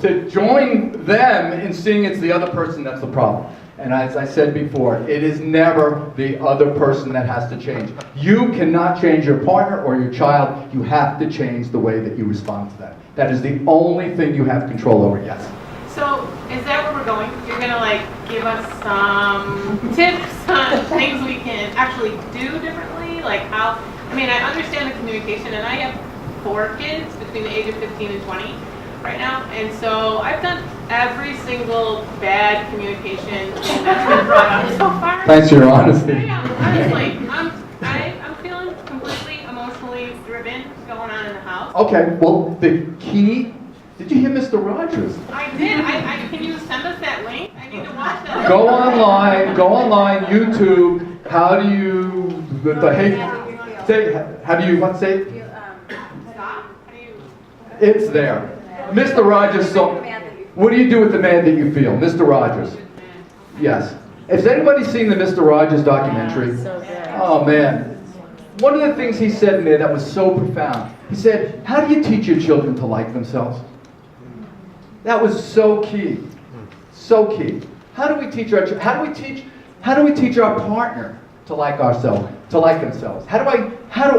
to join them in seeing it's the other person that's the problem. And as I said before, it is never the other person that has to change. You cannot change your partner or your child. You have to change the way that you respond to that. That is the only thing you have control over, yes. So, is that where we're going? You're gonna like give us some tips on things we can actually do differently? Like how, I mean, I understand the communication, and I have 4 kids between the age of 15 and 20 right now, and so I've done every single bad communication thing that's been brought up so far. Thanks for your honesty. Honestly, I'm feeling completely emotionally driven going on in the house. Okay, well, the key, did you hear Mr. Rogers? I did. Can you send us that link? I need to watch that. Go online, YouTube. How do you, how do you, what, say? Stop? How do you? It's there. Mr. Rogers, so, what do you do with the man that you feel? Mr. Rogers. Yes. Has anybody seen the Mr. Rogers documentary? So good. Oh, man. One of the things he said in there that was so profound, he said, how do you teach your children to like themselves? That was so key. So key. How do we teach how do we teach our partner to like ourselves, to like themselves? How do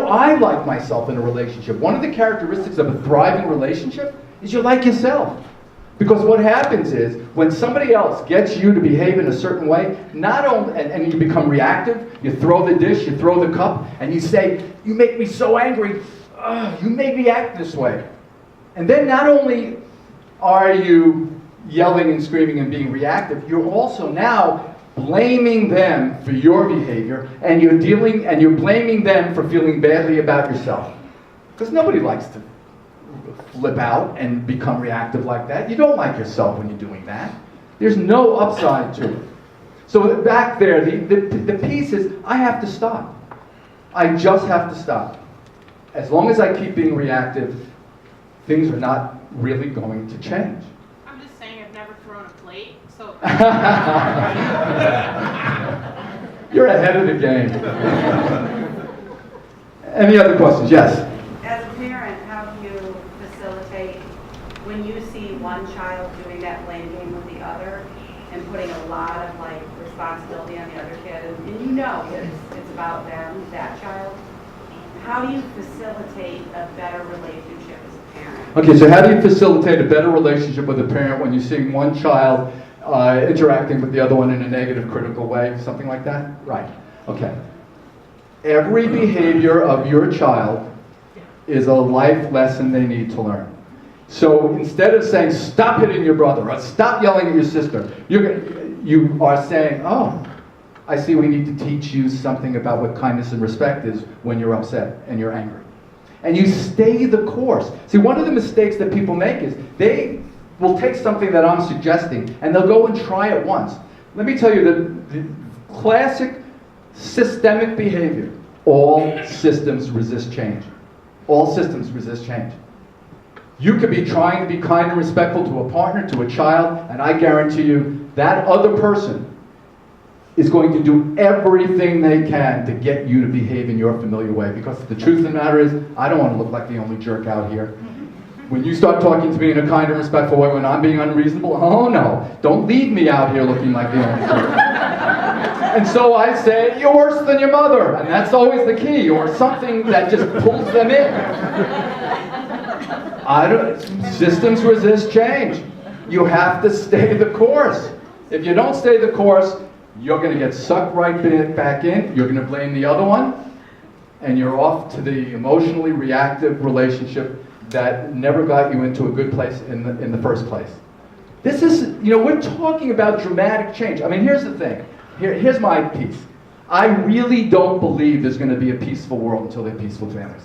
I like myself in a relationship? One of the characteristics of a thriving relationship is you like yourself. Because what happens is, when somebody else gets you to behave in a certain way, not only, and you become reactive, you throw the dish, you throw the cup, and you say, you make me so angry, you made me act this way. And then not only are you yelling and screaming and being reactive, you're also now blaming them for your behavior, and you're blaming them for feeling badly about yourself. Because nobody likes to flip out and become reactive like that. You don't like yourself when you're doing that. There's no upside to it. So back there, the piece is, I have to stop. I just have to stop. As long as I keep being reactive, things are not really going to change. I'm just saying I've never thrown a plate, so. You're ahead of the game. Any other questions? Yes. As a parent, how do you facilitate when you see one child doing that blame game with the other and putting a lot of like responsibility on the other kid, and you know it's about them, that child? How do you facilitate a better relationship as a parent? Okay, so how do you facilitate a better relationship with a parent when you're seeing one child interacting with the other one in a negative, critical way, something like that? Right. Okay. Every behavior of your child is a life lesson they need to learn. So instead of saying, stop hitting your brother, or stop yelling at your sister, you are saying, oh, I see we need to teach you something about what kindness and respect is when you're upset and you're angry. And you stay the course. See, one of the mistakes that people make is they will take something that I'm suggesting and they'll go and try it once. Let me tell you the classic systemic behavior. All systems resist change. All systems resist change. You could be trying to be kind and respectful to a partner, to a child, and I guarantee you that other person is going to do everything they can to get you to behave in your familiar way. Because the truth of the matter is, I don't want to look like the only jerk out here. When you start talking to me in a kind and respectful way when I'm being unreasonable, oh no, don't leave me out here looking like the only jerk. And so I say, you're worse than your mother. And that's always the key, or something that just pulls them in. Systems resist change. You have to stay the course. If you don't stay the course, you're going to get sucked right back in, you're going to blame the other one, and you're off to the emotionally reactive relationship that never got you into a good place in the first place. This is, we're talking about dramatic change. I mean, here's the thing. Here's my piece. I really don't believe there's going to be a peaceful world until there are peaceful families.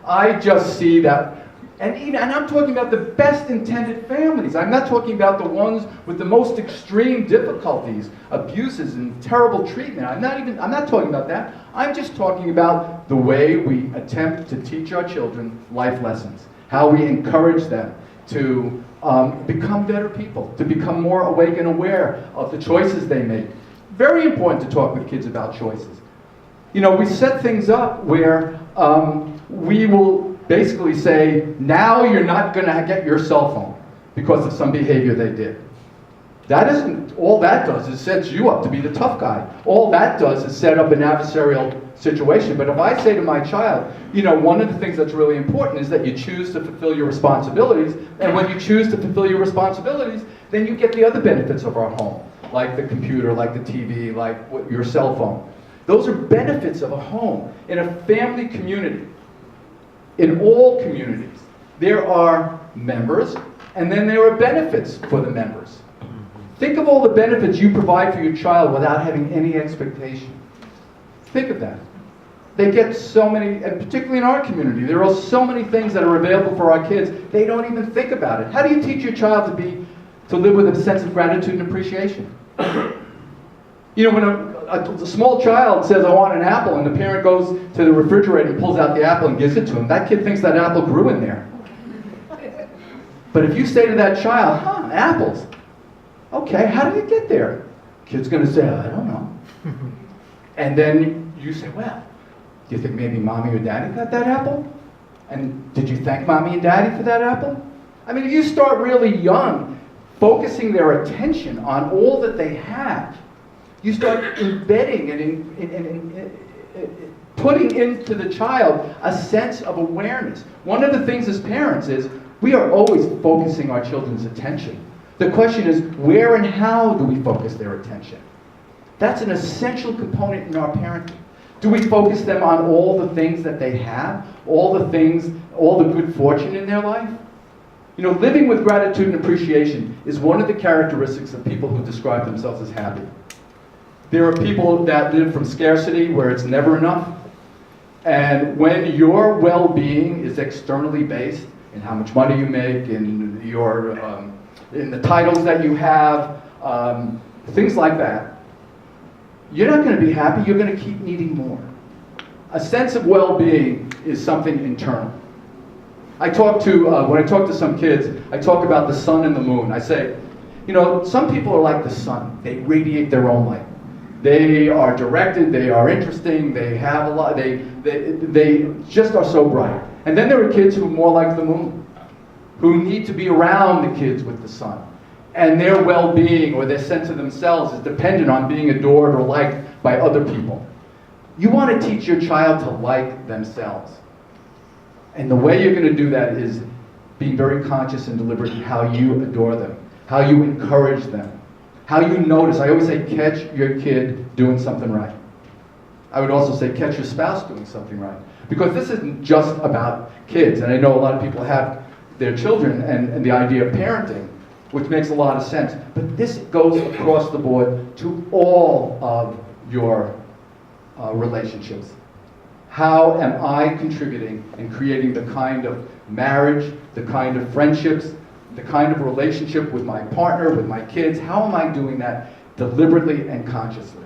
I just see that, and I'm talking about the best intended families. I'm not talking about the ones with the most extreme difficulties, abuses, and terrible treatment. I'm not talking about that. I'm just talking about the way we attempt to teach our children life lessons, how we encourage them to become better people, to become more awake and aware of the choices they make. Very important to talk with kids about choices. You know, we set things up where we will basically say, now you're not going to get your cell phone because of some behavior they did. That isn't, all that does is sets you up to be the tough guy. All that does is set up an adversarial situation. But if I say to my child, you know, one of the things that's really important is that you choose to fulfill your responsibilities, and when you choose to fulfill your responsibilities, then you get the other benefits of our home, like the computer, like the TV, like your cell phone. Those are benefits of a home. In a family community, in all communities, there are members, and then there are benefits for the members. Think of all the benefits you provide for your child without having any expectation. Think of that. They get so many, and particularly in our community, there are so many things that are available for our kids, they don't even think about it. How do you teach your child to live with a sense of gratitude and appreciation? You know, when a small child says, I want an apple, and the parent goes to the refrigerator and pulls out the apple and gives it to him, that kid thinks that apple grew in there. But if you say to that child, apples, okay, how did it get there? Kid's going to say, I don't know. And then you say, well, do you think maybe mommy or daddy got that apple? And did you thank mommy and daddy for that apple? I mean, if you start really young, focusing their attention on all that they have, you start embedding and putting into the child a sense of awareness. One of the things as parents is we are always focusing our children's attention. The question is, where and how do we focus their attention? That's an essential component in our parenting. Do we focus them on all the things that they have, all the good fortune in their life? You know, living with gratitude and appreciation is one of the characteristics of people who describe themselves as happy. There are people that live from scarcity, where it's never enough. And when your well-being is externally based in how much money you make, in the titles that you have, things like that, you're not going to be happy. You're going to keep needing more. A sense of well-being is something internal. When I talk to some kids, I talk about the sun and the moon. I say, you know, some people are like the sun. They radiate their own light. They are directed, they are interesting, they have a lot, they just are so bright. And then there are kids who are more like the moon, who need to be around the kids with the sun. And their well-being or their sense of themselves is dependent on being adored or liked by other people. You want to teach your child to like themselves. And the way you're going to do that is being very conscious and deliberate in how you adore them, how you encourage them, how you notice. I always say, catch your kid doing something right. I would also say, catch your spouse doing something right. Because this isn't just about kids. And I know a lot of people have their children and the idea of parenting, which makes a lot of sense. But this goes across the board to all of your relationships. How am I contributing and creating the kind of marriage, the kind of friendships, the kind of relationship with my partner, with my kids? How am I doing that deliberately and consciously?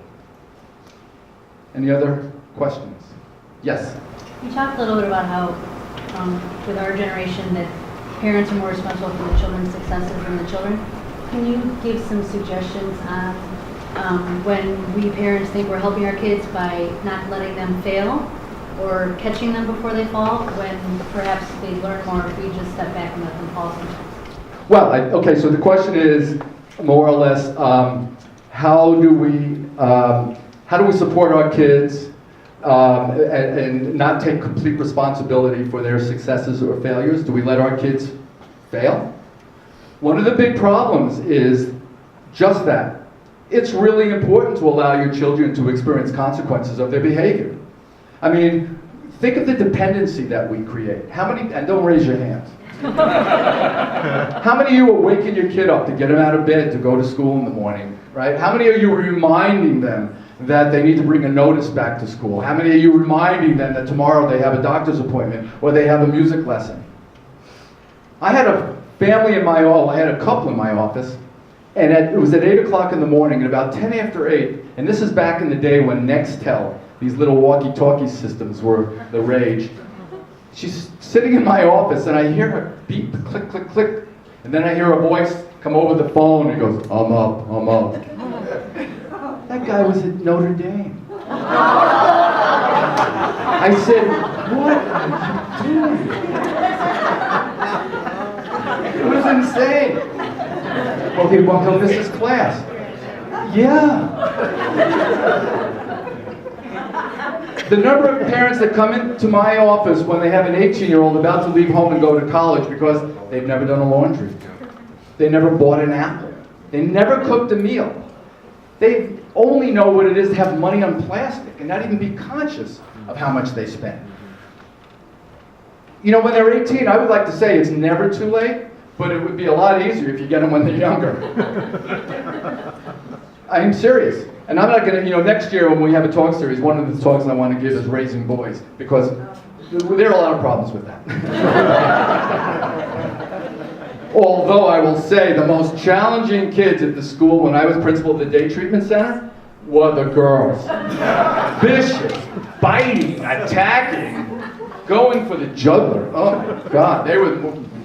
Any other questions? Yes? You talked a little bit about how, with our generation, that parents are more responsible for the children's successes than the children. Can you give some suggestions on when we parents think we're helping our kids by not letting them fail or catching them before they fall, when perhaps they learn more if we just step back and let them fall sometimes? Well, okay, so the question is more or less, how do we support our kids and not take complete responsibility for their successes or failures? Do we let our kids fail? One of the big problems is just that. It's really important to allow your children to experience consequences of their behavior. I mean, think of the dependency that we create. How many, and don't raise your hands. How many of you are waking your kid up to get him out of bed to go to school in the morning right? How many of you are reminding them that they need to bring a notice back to school? How many of you are reminding them that tomorrow they have a doctor's appointment or they have a music lesson? I had a family in my office, I had a couple in my office, and it was at 8 o'clock in the morning, and about 10 after 8, and this is back in the day when Nextel, these little walkie-talkie systems were the rage. She's sitting in my office, and I hear her beep, click, click, click, and then I hear a voice come over the phone, and he goes, I'm up, I'm up. That guy was at Notre Dame. I said, what are you doing? It was insane. Okay, well, he'll miss his class. Yeah. The number of parents that come into my office when they have an 18-year-old about to leave home and go to college because they've never done a laundry. They never bought an apple. They never cooked a meal. They only know what it is to have money on plastic and not even be conscious of how much they spend. You know, when they're 18, I would like to say it's never too late, but it would be a lot easier if you get them when they're younger. I am serious. And I'm not going to, next year when we have a talk series, one of the talks I want to give is raising boys, because there are a lot of problems with that. Although I will say the most challenging kids at the school when I was principal of the day treatment center were the girls. Vicious, biting, attacking, going for the jugular. Oh my God,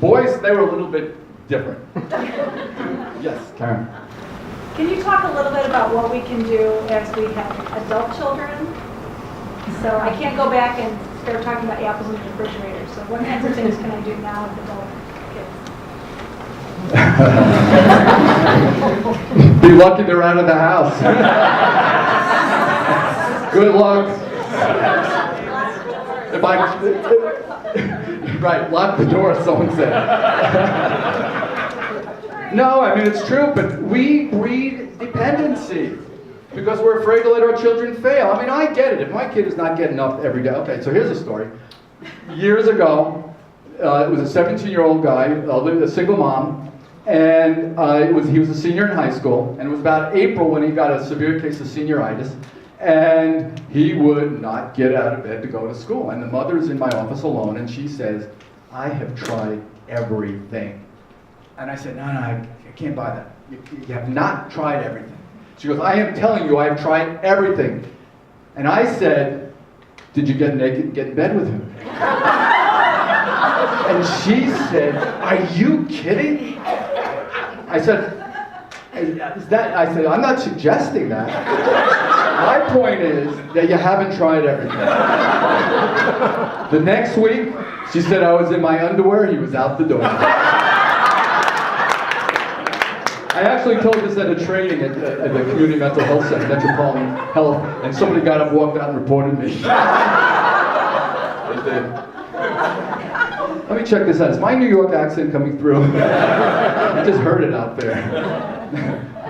boys, they were a little bit different. Yes, Karen. Can you talk a little bit about what we can do as we have adult children? So I can't go back and start talking about apples in the refrigerator. So what kinds of things can I do now with adult kids? Be lucky they're out of the house. Good luck. Right, lock the door, someone said. No, I mean, it's true, but we breed dependency because we're afraid to let our children fail. I mean, I get it. If my kid is not getting up every day. Okay, so here's a story. Years ago, it was a 17-year-old guy, lived a single mom, and he was a senior in high school, and it was about April when he got a severe case of senioritis, and he would not get out of bed to go to school. And the mother's in my office alone, and she says, I have tried everything. And I said, no, I can't buy that. You have not tried everything. She goes, I am telling you, I have tried everything. And I said, did you get naked and get in bed with him? And she said, are you kidding? I said, I'm not suggesting that. My point is that you haven't tried everything. The next week, she said I was in my underwear, he was out the door. I actually told this at a training at the Community Mental Health Center, Metropolitan Health, and somebody got up, walked out, and reported me. They did. Let me check this out. Is my New York accent coming through? I just heard it out there.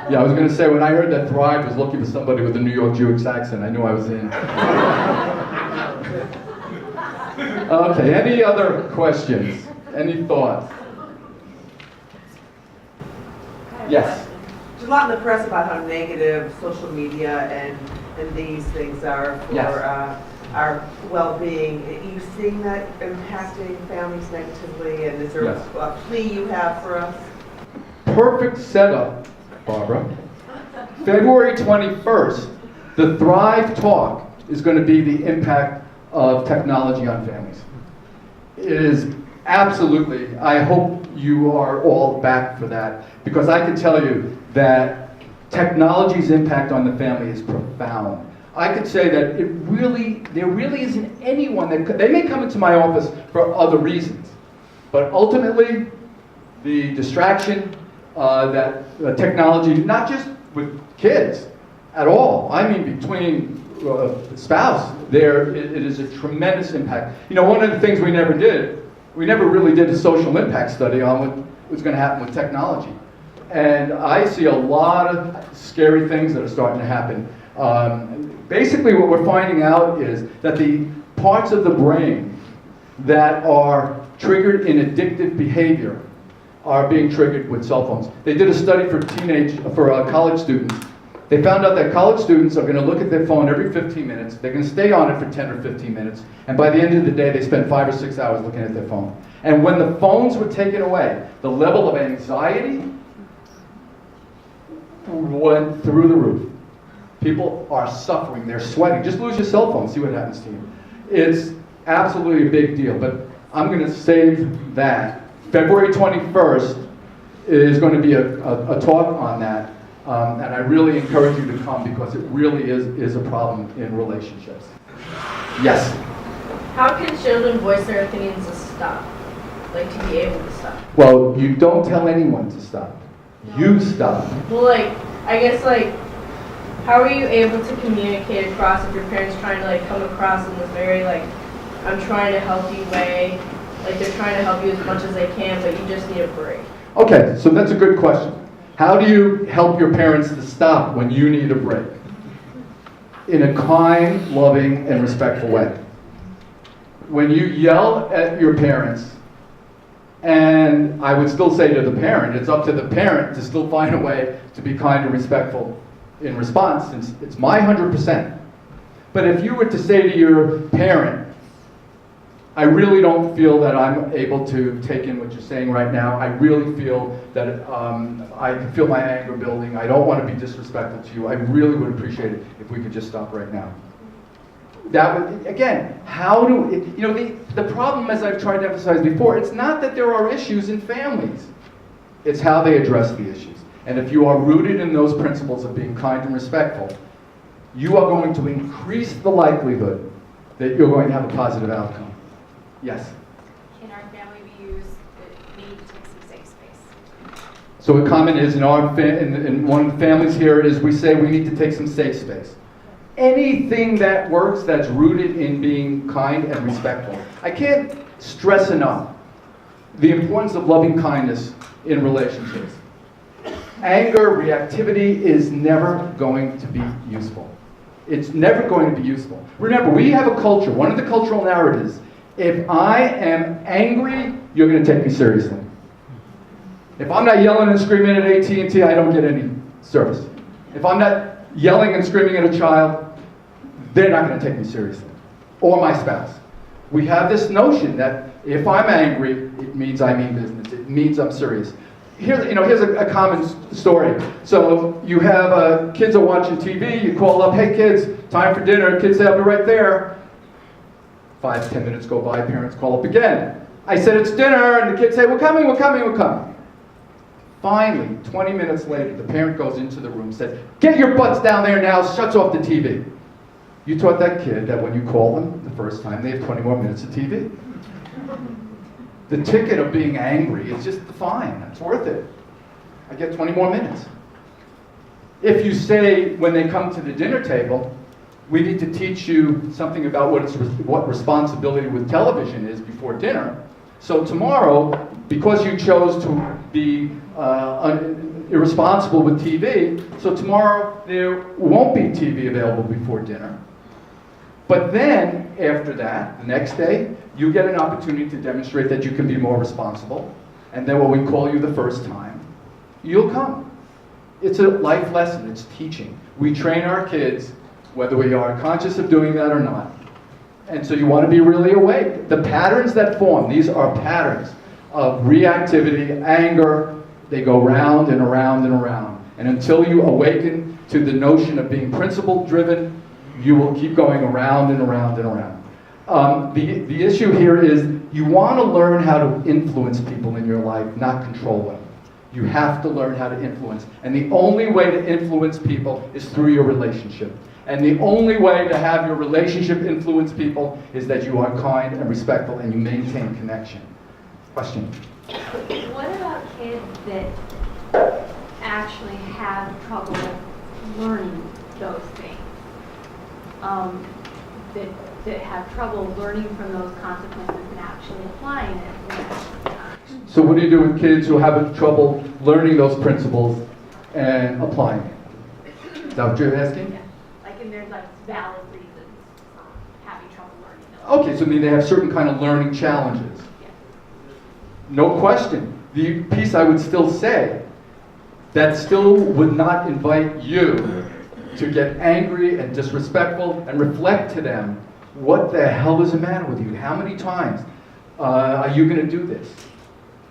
Yeah, I was going to say, when I heard that Thrive was looking for somebody with a New York Jewish accent, I knew I was in. Okay, any other questions? Any thoughts? Yes. There's a lot in the press about how negative social media and these things are for Yes. our well-being. Are you seeing that impacting families negatively? And is there Yes. a plea you have for us? Perfect setup, Barbara. February 21st, the Thrive Talk is going to be the impact of technology on families. It is absolutely, I hope you are all back for that, because I can tell you that technology's impact on the family is profound. I could say that there really isn't anyone they may come into my office for other reasons, but ultimately, the distraction that technology, not just with kids at all, I mean between spouse, it is a tremendous impact. One of the things we never really did a social impact study on what was going to happen with technology. And I see a lot of scary things that are starting to happen. Basically what we're finding out is that the parts of the brain that are triggered in addictive behavior are being triggered with cell phones. They did a study for college students. They found out that college students are going to look at their phone every 15 minutes. They're going to stay on it for 10 or 15 minutes. And by the end of the day, they spend 5 or 6 hours looking at their phone. And when the phones were taken away, the level of anxiety went through the roof. People are suffering. They're sweating. Just lose your cell phone. See what happens to you. It's absolutely a big deal. But I'm going to save that. February 21st is going to be a talk on that. And I really encourage you to come because it really is a problem in relationships. Yes? How can children voice their opinions to stop? Like to be able to stop? Well, you don't tell anyone to stop. No. You stop. Well, like, I guess, like, how are you able to communicate across if your parents trying to, like, come across in this very, like, I'm trying to help you way, like, they're trying to help you as much as they can, but you just need a break? Okay, so that's a good question. How do you help your parents to stop when you need a break? In a kind, loving, and respectful way. When you yell at your parents, and I would still say to the parent, it's up to the parent to still find a way to be kind and respectful in response, since it's my 100%. But if you were to say to your parent, I really don't feel that I'm able to take in what you're saying right now. I really feel that I can feel my anger building. I don't want to be disrespectful to you. I really would appreciate it if we could just stop right now. That would, again, how do, you know, the problem, as I've tried to emphasize before, it's not that there are issues in families. It's how they address the issues. And if you are rooted in those principles of being kind and respectful, you are going to increase the likelihood that you're going to have a positive outcome. Yes? In our family, we need to take some safe space. So a comment is in one of the families here is we say we need to take some safe space. Anything that works that's rooted in being kind and respectful. I can't stress enough the importance of loving kindness in relationships. Anger, reactivity is never going to be useful. It's never going to be useful. Remember, we have a culture, one of the cultural narratives, if I am angry, you're going to take me seriously. If I'm not yelling and screaming at AT&T, I don't get any service. If I'm not yelling and screaming at a child, they're not going to take me seriously. Or my spouse. We have this notion that if I'm angry, it means I mean business. It means I'm serious. Here's a common story. So you have kids are watching TV, you call up, hey kids, time for dinner. Kids say, I'll be right there. 5, 10 minutes go by, parents call up again. I said, it's dinner, and the kids say, we're coming. Finally, 20 minutes later, the parent goes into the room, says, get your butts down there now, shuts off the TV. You taught that kid that when you call them the first time, they have 20 more minutes of TV. The ticket of being angry is just fine, it's worth it. I get 20 more minutes. If you say, when they come to the dinner table, we need to teach you something about what responsibility with television is before dinner. So tomorrow, because you chose to be irresponsible with TV, so tomorrow there won't be TV available before dinner. But then, after that, the next day, you get an opportunity to demonstrate that you can be more responsible. And then when we call you the first time, you'll come. It's a life lesson, it's teaching. We train our kids whether we are conscious of doing that or not. And so you want to be really awake. The patterns that form, these are patterns of reactivity, anger, they go round and around and around. And until you awaken to the notion of being principle-driven, you will keep going around and around and around. The issue here is you want to learn how to influence people in your life, not control them. You have to learn how to influence. And the only way to influence people is through your relationship. And the only way to have your relationship influence people is that you are kind and respectful and you maintain connection. Question? What about kids that actually have trouble learning those things? That have trouble learning from those consequences and actually applying it? So what do you do with kids who have trouble learning those principles and applying it? Is that what you're asking? Yeah. Like, and there's like valid reasons for having trouble learning those. Okay, so I mean they have certain kind of learning challenges. Yeah. No question. The piece I would still say, that still would not invite you to get angry and disrespectful and reflect to them, what the hell is the matter with you? How many times are you going to do this?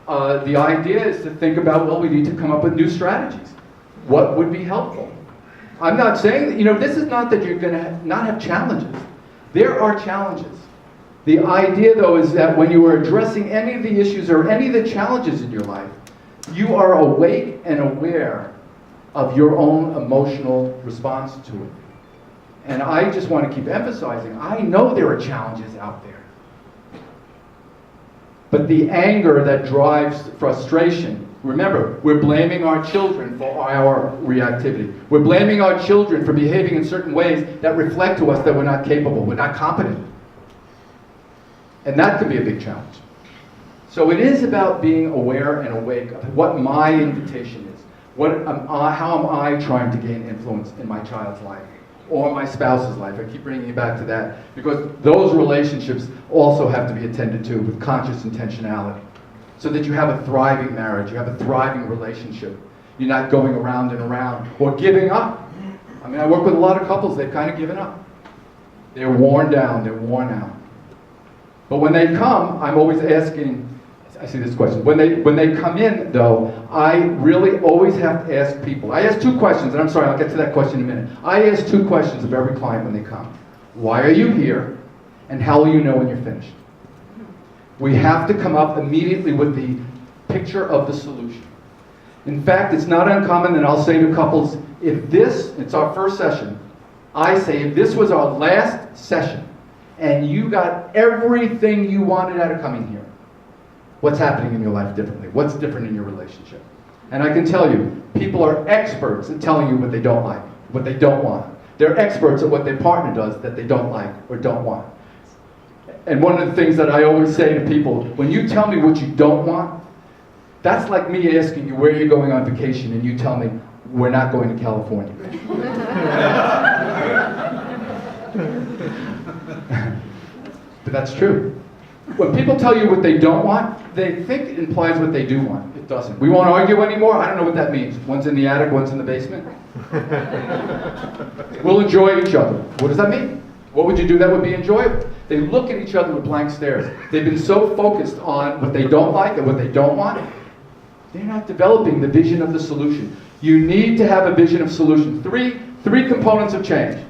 The idea is to think about, well, we need to come up with new strategies. What would be helpful? I'm not saying that, this is not that you're going to not have challenges. There are challenges. The idea, though, is that when you are addressing any of the issues or any of the challenges in your life, you are awake and aware of your own emotional response to it. And I just want to keep emphasizing, I know there are challenges out there. But the anger that drives frustration, remember, we're blaming our children for our reactivity. We're blaming our children for behaving in certain ways that reflect to us that we're not capable, we're not competent. And that could be a big challenge. So it is about being aware and awake of what my invitation is. How am I trying to gain influence in my child's life or my spouse's life? I keep bringing you back to that because those relationships also have to be attended to with conscious intentionality so that you have a thriving marriage, you have a thriving relationship. You're not going around and around or giving up. I mean, I work with a lot of couples, they've kind of given up. They're worn down, they're worn out. But when they come, I'm always asking, I see this question, when they come in, though, I really always have to ask people. I ask two questions, and I'm sorry, I'll get to that question in a minute. I ask two questions of every client when they come. Why are you here? And how will you know when you're finished? We have to come up immediately with the picture of the solution. In fact, it's not uncommon that I'll say to couples, it's our first session, I say, if this was our last session, and you got everything you wanted out of coming here, what's happening in your life differently? What's different in your relationship? And I can tell you, people are experts at telling you what they don't like, what they don't want. They're experts at what their partner does that they don't like or don't want. And one of the things that I always say to people, when you tell me what you don't want, that's like me asking you where you're going on vacation and you tell me, we're not going to California. But that's true. When people tell you what they don't want, they think it implies what they do want. It doesn't. We won't argue anymore? I don't know what that means. One's in the attic, one's in the basement. We'll enjoy each other. What does that mean? What would you do that would be enjoyable? They look at each other with blank stares. They've been so focused on what they don't like and what they don't want, they're not developing the vision of the solution. You need to have a vision of solution. Three components of change.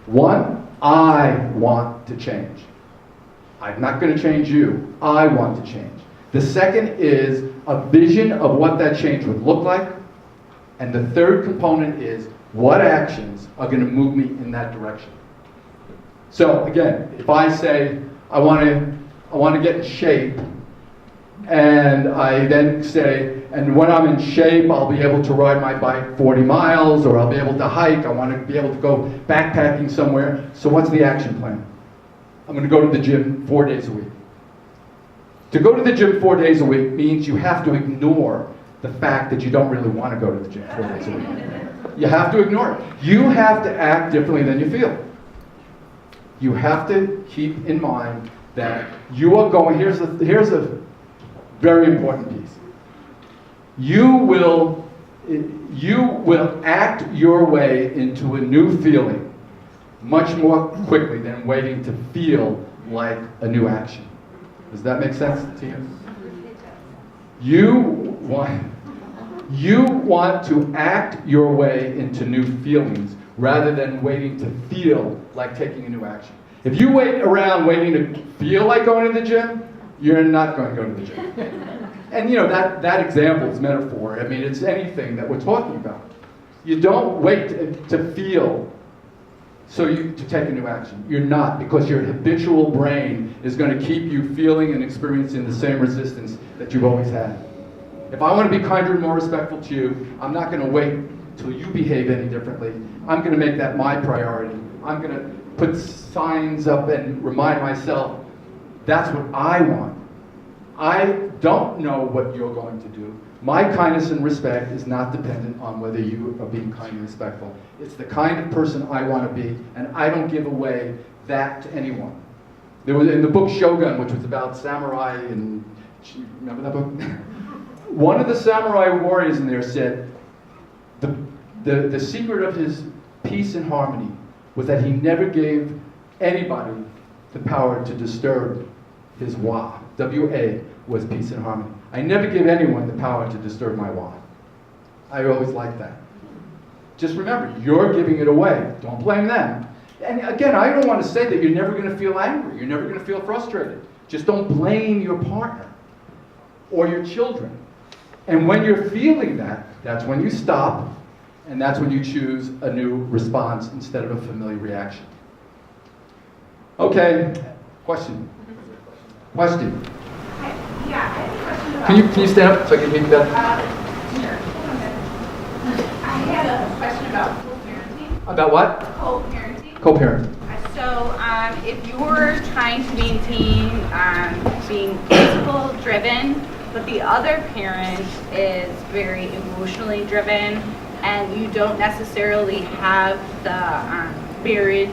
One, I want to change. I'm not going to change you. I want to change. The second is a vision of what that change would look like. And the third component is what actions are going to move me in that direction. So again, if I say I want to get in shape, and I then say, and when I'm in shape, I'll be able to ride my bike 40 miles, or I'll be able to hike, I want to be able to go backpacking somewhere. So what's the action plan? I'm going to go to the gym 4 days a week. To go to the gym 4 days a week means you have to ignore the fact that you don't really want to go to the gym 4 days a week. You have to ignore it. You have to act differently than you feel. You have to keep in mind that you are going, here's a very important piece. You will act your way into a new feeling much more quickly than waiting to feel like a new action. Does that make sense to you? You want to act your way into new feelings rather than waiting to feel like taking a new action. If you wait around waiting to feel like going to the gym, you're not going to go to the gym. And that example is metaphor. I mean, it's anything that we're talking about. You don't wait to feel to take a new action. You're not, because your habitual brain is going to keep you feeling and experiencing the same resistance that you've always had. If I want to be kinder and more respectful to you, I'm not going to wait until you behave any differently. I'm going to make that my priority. I'm going to put signs up and remind myself, that's what I want. I don't know what you're going to do. My kindness and respect is not dependent on whether you are being kind and respectful. It's the kind of person I want to be, and I don't give away that to anyone. There was in the book Shogun, which was about samurai, and remember that book? One of the samurai warriors in there said the secret of his peace and harmony was that he never gave anybody the power to disturb his wa. W-A was peace and harmony. I never give anyone the power to disturb my wa. I always like that. Just remember, you're giving it away. Don't blame them. And again, I don't want to say that you're never going to feel angry. You're never going to feel frustrated. Just don't blame your partner or your children. And when you're feeling that, that's when you stop, and that's when you choose a new response instead of a familiar reaction. Okay, question? Question? Yeah, I have a question about... Can you stand up so I can hear you better? Sure. I had a question about co-parenting. About what? Co-parenting. Co-parenting. So if you're trying to maintain being principle-driven, but the other parent is very emotionally driven, and you don't necessarily have the marriage,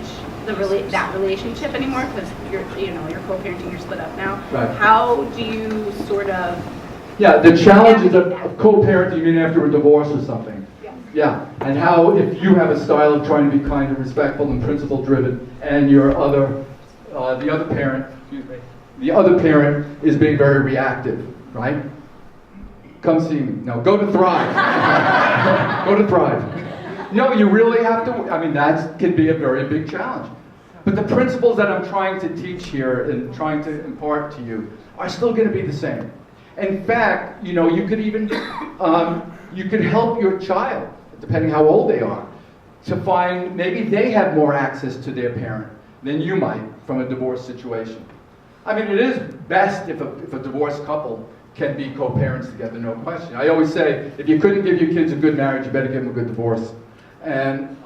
that relationship anymore because you're co-parenting, you're split up now. Right. How do you sort of? Yeah, the challenges of co-parenting, you mean after a divorce or something. Yes. Yeah, and how if you have a style of trying to be kind and respectful and principle-driven, and the other parent is being very reactive, right? Come see me. No, go to Thrive. Go to Thrive. No, you really have to, I mean, that can be a very big challenge. But the principles that I'm trying to teach here and trying to impart to you are still going to be the same. In fact, you could even, you could help your child, depending how old they are, to find maybe they have more access to their parent than you might from a divorce situation. I mean, it is best if a divorced couple can be co-parents together, no question. I always say, if you couldn't give your kids a good marriage, you better give them a good divorce. And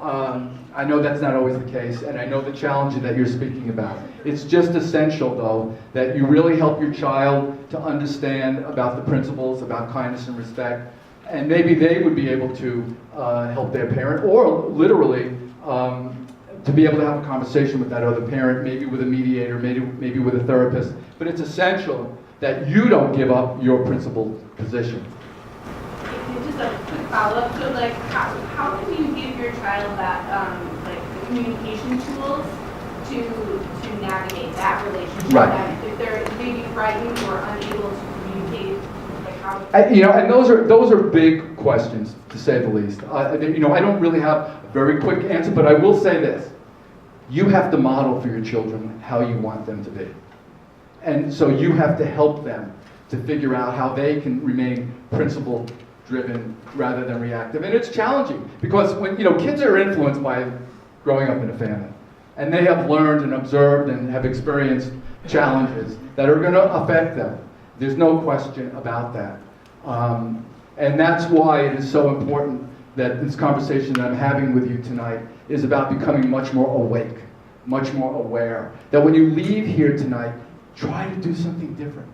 I know that's not always the case, and I know the challenge that you're speaking about. It's just essential, though, that you really help your child to understand about the principles, about kindness and respect, and maybe they would be able to help their parent, or literally to be able to have a conversation with that other parent, maybe with a mediator, maybe with a therapist. But it's essential that you don't give up your principled position. Just a quick follow-up. So, like, how can you give your child that, the communication tools to navigate that relationship? Right. And if they're maybe frightened or unable to communicate, like how? And those are big questions, to say the least. I don't really have a very quick answer, but I will say this: you have to model for your children how you want them to be. And so you have to help them to figure out how they can remain principle-driven rather than reactive. And it's challenging because when kids are influenced by growing up in a family, and they have learned and observed and have experienced challenges that are going to affect them. There's no question about that. And that's why it is so important that this conversation that I'm having with you tonight is about becoming much more awake, much more aware. That when you leave here tonight, try to do something different.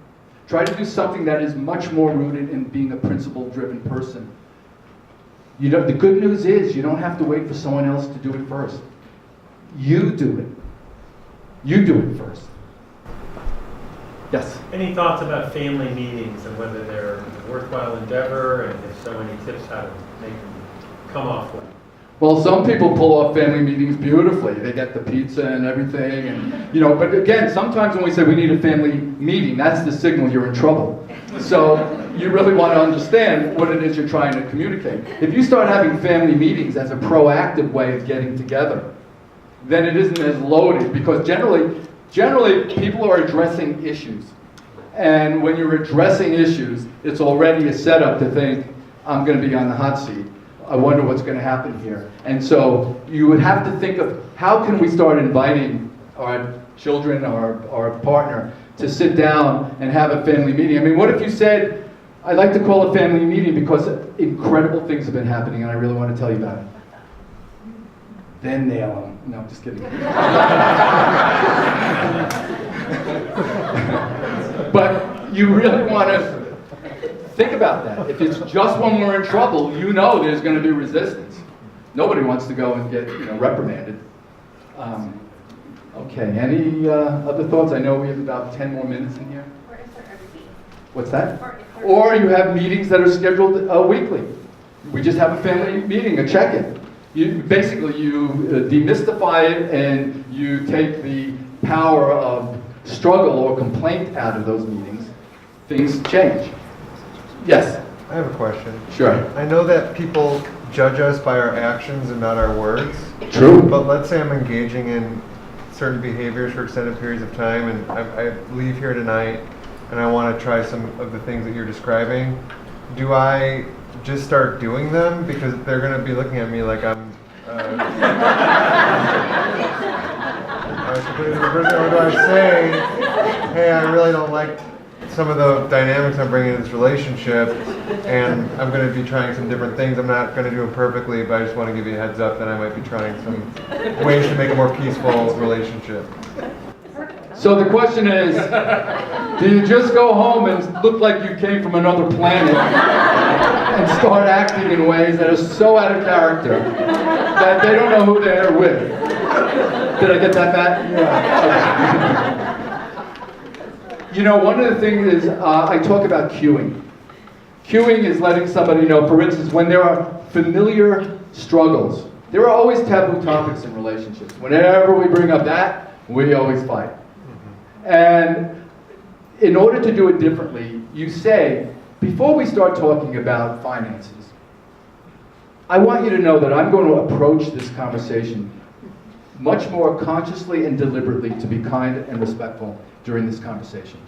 Try to do something that is much more rooted in being a principle-driven person. The good news is you don't have to wait for someone else to do it first. You do it. You do it first. Yes? Any thoughts about family meetings and whether they're a worthwhile endeavor, and if so, any tips how to make them come off well? Well, some people pull off family meetings beautifully. They get the pizza and everything, and but again, sometimes when we say we need a family meeting, that's the signal you're in trouble. So you really want to understand what it is you're trying to communicate. If you start having family meetings as a proactive way of getting together, then it isn't as loaded, because generally people are addressing issues. And when you're addressing issues, it's already a setup to think, I'm going to be on the hot seat. I wonder what's going to happen here. And so you would have to think of how can we start inviting our children, our partner, to sit down and have a family meeting. I mean, what if you said, I'd like to call a family meeting because incredible things have been happening and I really want to tell you about it. Then nail them. No, I'm just kidding. But you really want to think about that. If it's just when we're in trouble, there's going to be resistance. Nobody wants to go and get reprimanded. Okay, any other thoughts? I know we have about 10 more minutes in here. What's that? Or you have meetings that are scheduled weekly. We just have a family meeting, a check-in. Basically, you demystify it and you take the power of struggle or complaint out of those meetings. Things change. Yes? I have a question. Sure. I know that people judge us by our actions and not our words. True. But let's say I'm engaging in certain behaviors for extended periods of time, and I leave here tonight and I want to try some of the things that you're describing. Do I just start doing them because they're going to be looking at me like I'm or do I say, hey, I really don't like some of the dynamics I'm bringing in this relationship, and I'm going to be trying some different things. I'm not going to do them perfectly, but I just want to give you a heads up that I might be trying some ways to make a more peaceful relationship. So the question is, do you just go home and look like you came from another planet and start acting in ways that are so out of character that they don't know who they're with? Did I get that, Matt? Yeah. Okay. You know, one of the things is I talk about cueing. Cueing is letting somebody know, for instance, when there are familiar struggles. There are always taboo topics in relationships. Whenever we bring up that, we always fight. And in order to do it differently, you say, before we start talking about finances, I want you to know that I'm going to approach this conversation much more consciously and deliberately to be kind and respectful during this conversation.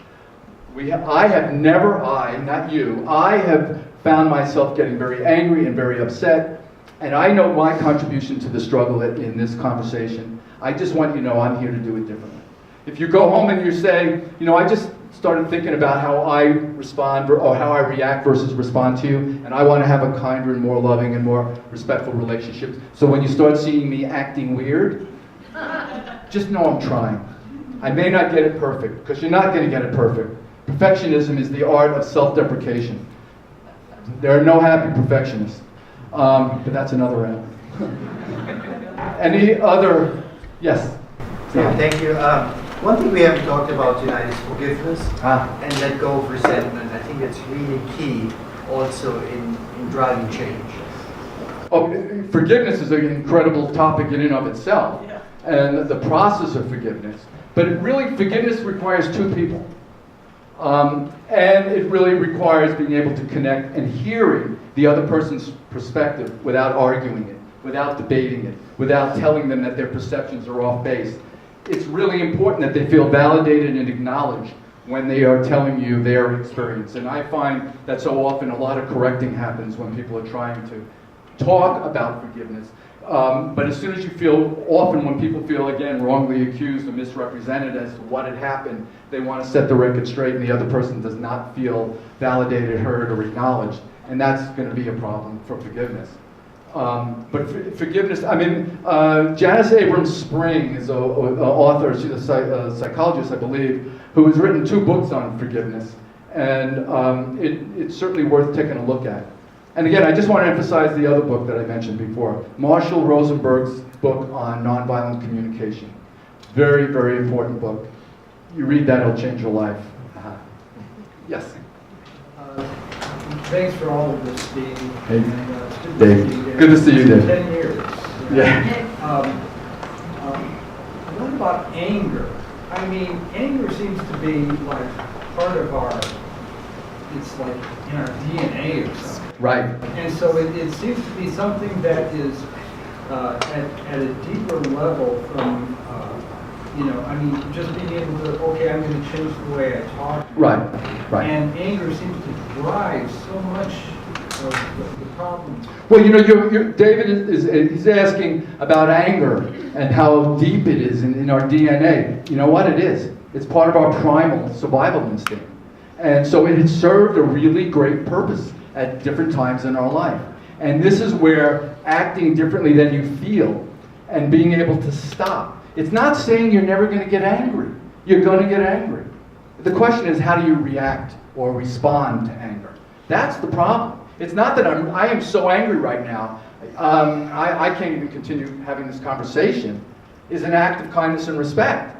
I have never, not you, I have found myself getting very angry and very upset, and I know my contribution to the struggle in this conversation. I just want you to know I'm here to do it differently. If you go home and you say, you know, I just started thinking about how I respond or how I react versus respond to you, and I want to have a kinder and more loving and more respectful relationship. So when you start seeing me acting weird, just know I'm trying. I may not get it perfect, because you're not going to get it perfect. Perfectionism is the art of self-deprecation. There are no happy perfectionists. But that's another round. Any other? Yes? Yeah, thank you. One thing we haven't talked about tonight is forgiveness and let go of resentment. I think that's really key also in driving change. Oh, forgiveness is an incredible topic in and of itself, and the process of forgiveness. But forgiveness requires two people. And it really requires being able to connect and hearing the other person's perspective without arguing it, without debating it, without telling them that their perceptions are off base. It's really important that they feel validated and acknowledged when they are telling you their experience. And I find that so often a lot of correcting happens when people are trying to talk about forgiveness. But as soon as you feel, often when people feel, again, wrongly accused or misrepresented as to what had happened, they want to set the record straight and the other person does not feel validated, heard, or acknowledged. And that's going to be a problem for forgiveness. But forgiveness, I mean, Janice Abrams Spring is an author, she's a psychologist, I believe, who has written 2 books on forgiveness. And it's certainly worth taking a look at. And again, I just want to emphasize the other book that I mentioned before, Marshall Rosenberg's book on nonviolent communication. Very, very important book. You read that, it'll change your life. Yes? Thanks for all of this, Steve. Hey, and, Dave. Good to see you, Dave. 10 years. Yeah. What about anger? I mean, anger seems to be like part of our, it's like in our DNA or something. Right. And so it seems to be something that is at a deeper level from, I mean, just being able to, okay, I'm going to change the way I talk. Right, right. And anger seems to drive so much of the problems. Well, David he's asking about anger and how deep it is in our DNA. You know what it is? It's part of our primal survival instinct. And so it has served a really great purpose at different times in our life. And this is where acting differently than you feel and being able to stop. It's not saying you're never going to get angry. You're going to get angry. The question is, how do you react or respond to anger? That's the problem. It's not that I am so angry right now, I can't even continue having this conversation, is an act of kindness and respect.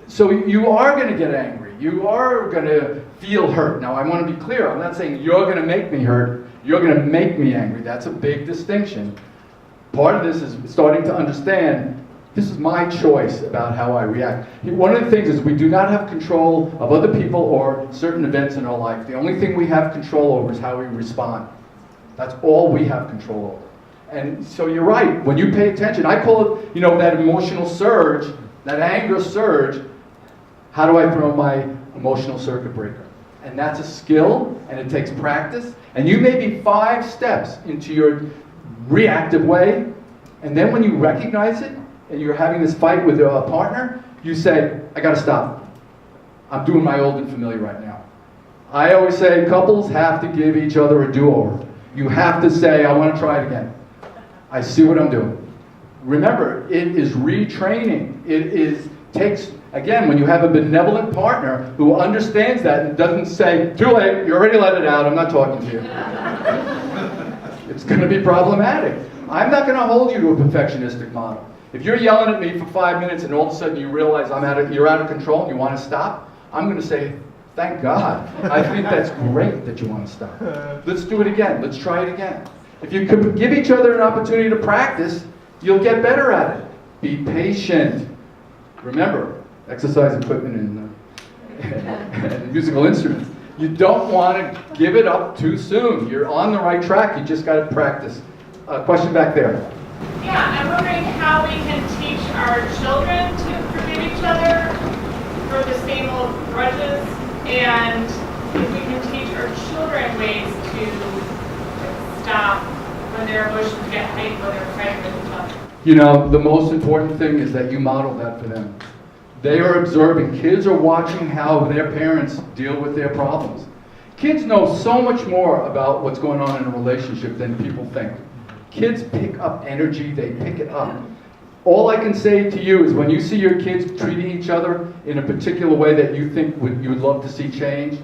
So you are going to get angry. You are going to feel hurt. Now, I want to be clear. I'm not saying you're going to make me hurt. You're going to make me angry. That's a big distinction. Part of this is starting to understand this is my choice about how I react. One of the things is we do not have control of other people or certain events in our life. The only thing we have control over is how we respond. That's all we have control over. And so you're right. When you pay attention, I call it, that emotional surge, that anger surge. How do I throw my emotional circuit breaker? And that's a skill, and it takes practice. And you may be 5 steps into your reactive way, and then when you recognize it, and you're having this fight with a partner, you say, I gotta stop. I'm doing my old and familiar right now. I always say couples have to give each other a do-over. You have to say, I want to try it again. I see what I'm doing. Remember, it is retraining. Takes, again, when you have a benevolent partner who understands that and doesn't say, too late, you already let it out, I'm not talking to you. It's going to be problematic. I'm not going to hold you to a perfectionistic model. If you're yelling at me for 5 minutes and all of a sudden you realize you're out of control and you want to stop, I'm going to say, thank God. I think that's great that you want to stop. Let's do it again. Let's try it again. If you could give each other an opportunity to practice, you'll get better at it. Be patient. Remember, exercise equipment and musical instruments. You don't want to give it up too soon. You're on the right track. You just got to practice. Question back there. Yeah, I'm wondering how we can teach our children to forgive each other for the same old grudges, and if we can teach our children ways to stop when their emotions get heightened when they're fighting with each other. The most important thing is that you model that for them. They are observing. Kids are watching how their parents deal with their problems. Kids know so much more about what's going on in a relationship than people think. Kids pick up energy, they pick it up. All I can say to you is when you see your kids treating each other in a particular way that you think you would love to see change,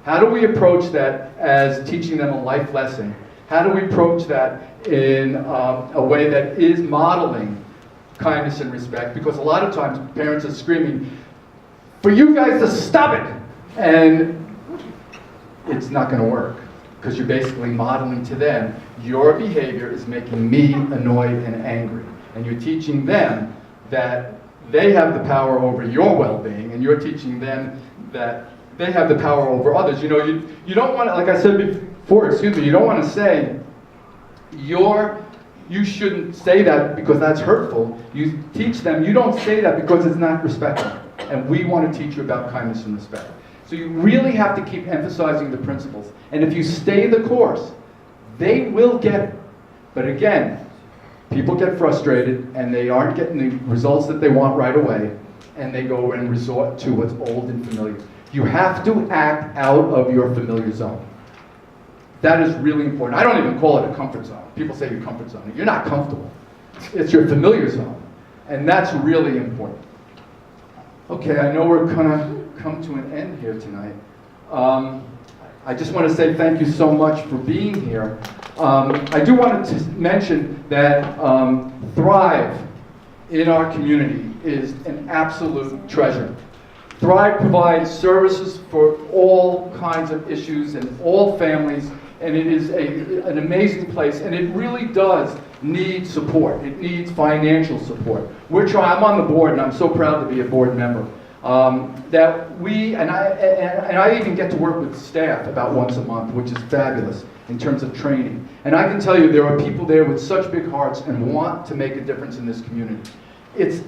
how do we approach that as teaching them a life lesson? How do we approach that in a way that is modeling kindness and respect? Because a lot of times parents are screaming, for you guys to stop it! And it's not going to work. Because you're basically modeling to them, your behavior is making me annoyed and angry. And you're teaching them that they have the power over your well-being, and you're teaching them that they have the power over others. You don't want to, like I said before, you don't want to say, you shouldn't say that because that's hurtful. You teach them, you don't say that because it's not respectful. And we want to teach you about kindness and respect. So you really have to keep emphasizing the principles. And if you stay the course, they will get it. But again, people get frustrated and they aren't getting the results that they want right away, and they go and resort to what's old and familiar. You have to act out of your familiar zone. That is really important. I don't even call it a comfort zone. People say your comfort zone. You're not comfortable. It's your familiar zone. And that's really important. Okay, I know we're going to come to an end here tonight. I just want to say thank you so much for being here. I do want to mention that Thrive in our community is an absolute treasure. Thrive provides services for all kinds of issues and all families, and it is an amazing place, and it really does need support. It needs financial support. I'm on the board, and I'm so proud to be a board member. I even get to work with staff about once a month, which is fabulous in terms of training. And I can tell you there are people there with such big hearts and want to make a difference in this community. It's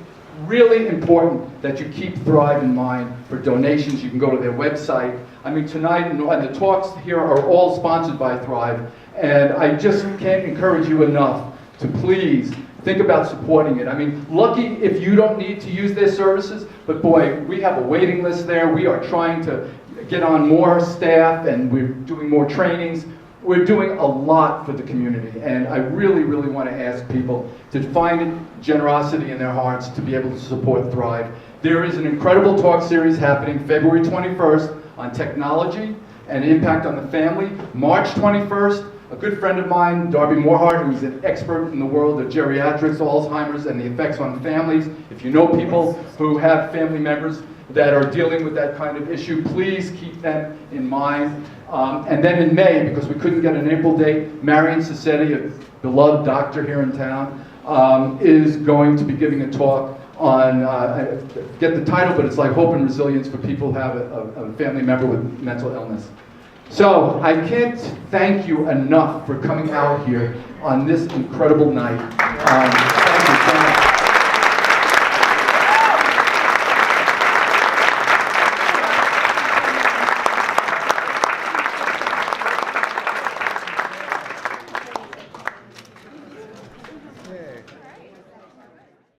really important that you keep Thrive in mind for donations. You can go to their website. I mean, tonight and the talks here are all sponsored by Thrive, and I just can't encourage you enough to please think about supporting it. I mean, lucky if you don't need to use their services, but boy, we have a waiting list there. We are trying to get on more staff, and we're doing more trainings. We're doing a lot for the community, and I really, really want to ask people to find generosity in their hearts to be able to support Thrive. There is an incredible talk series happening February 21st on technology and impact on the family. March 21st, a good friend of mine, Darby Morehart, who's an expert in the world of geriatrics, Alzheimer's, and the effects on families. If you know people who have family members that are dealing with that kind of issue. Please keep them in mind. And then in May, because we couldn't get an April date, Marion Sassetti, a beloved doctor here in town, is going to be giving a talk on, I forget the title, but it's like hope and resilience for people who have a family member with mental illness. So I can't thank you enough for coming out here on this incredible night.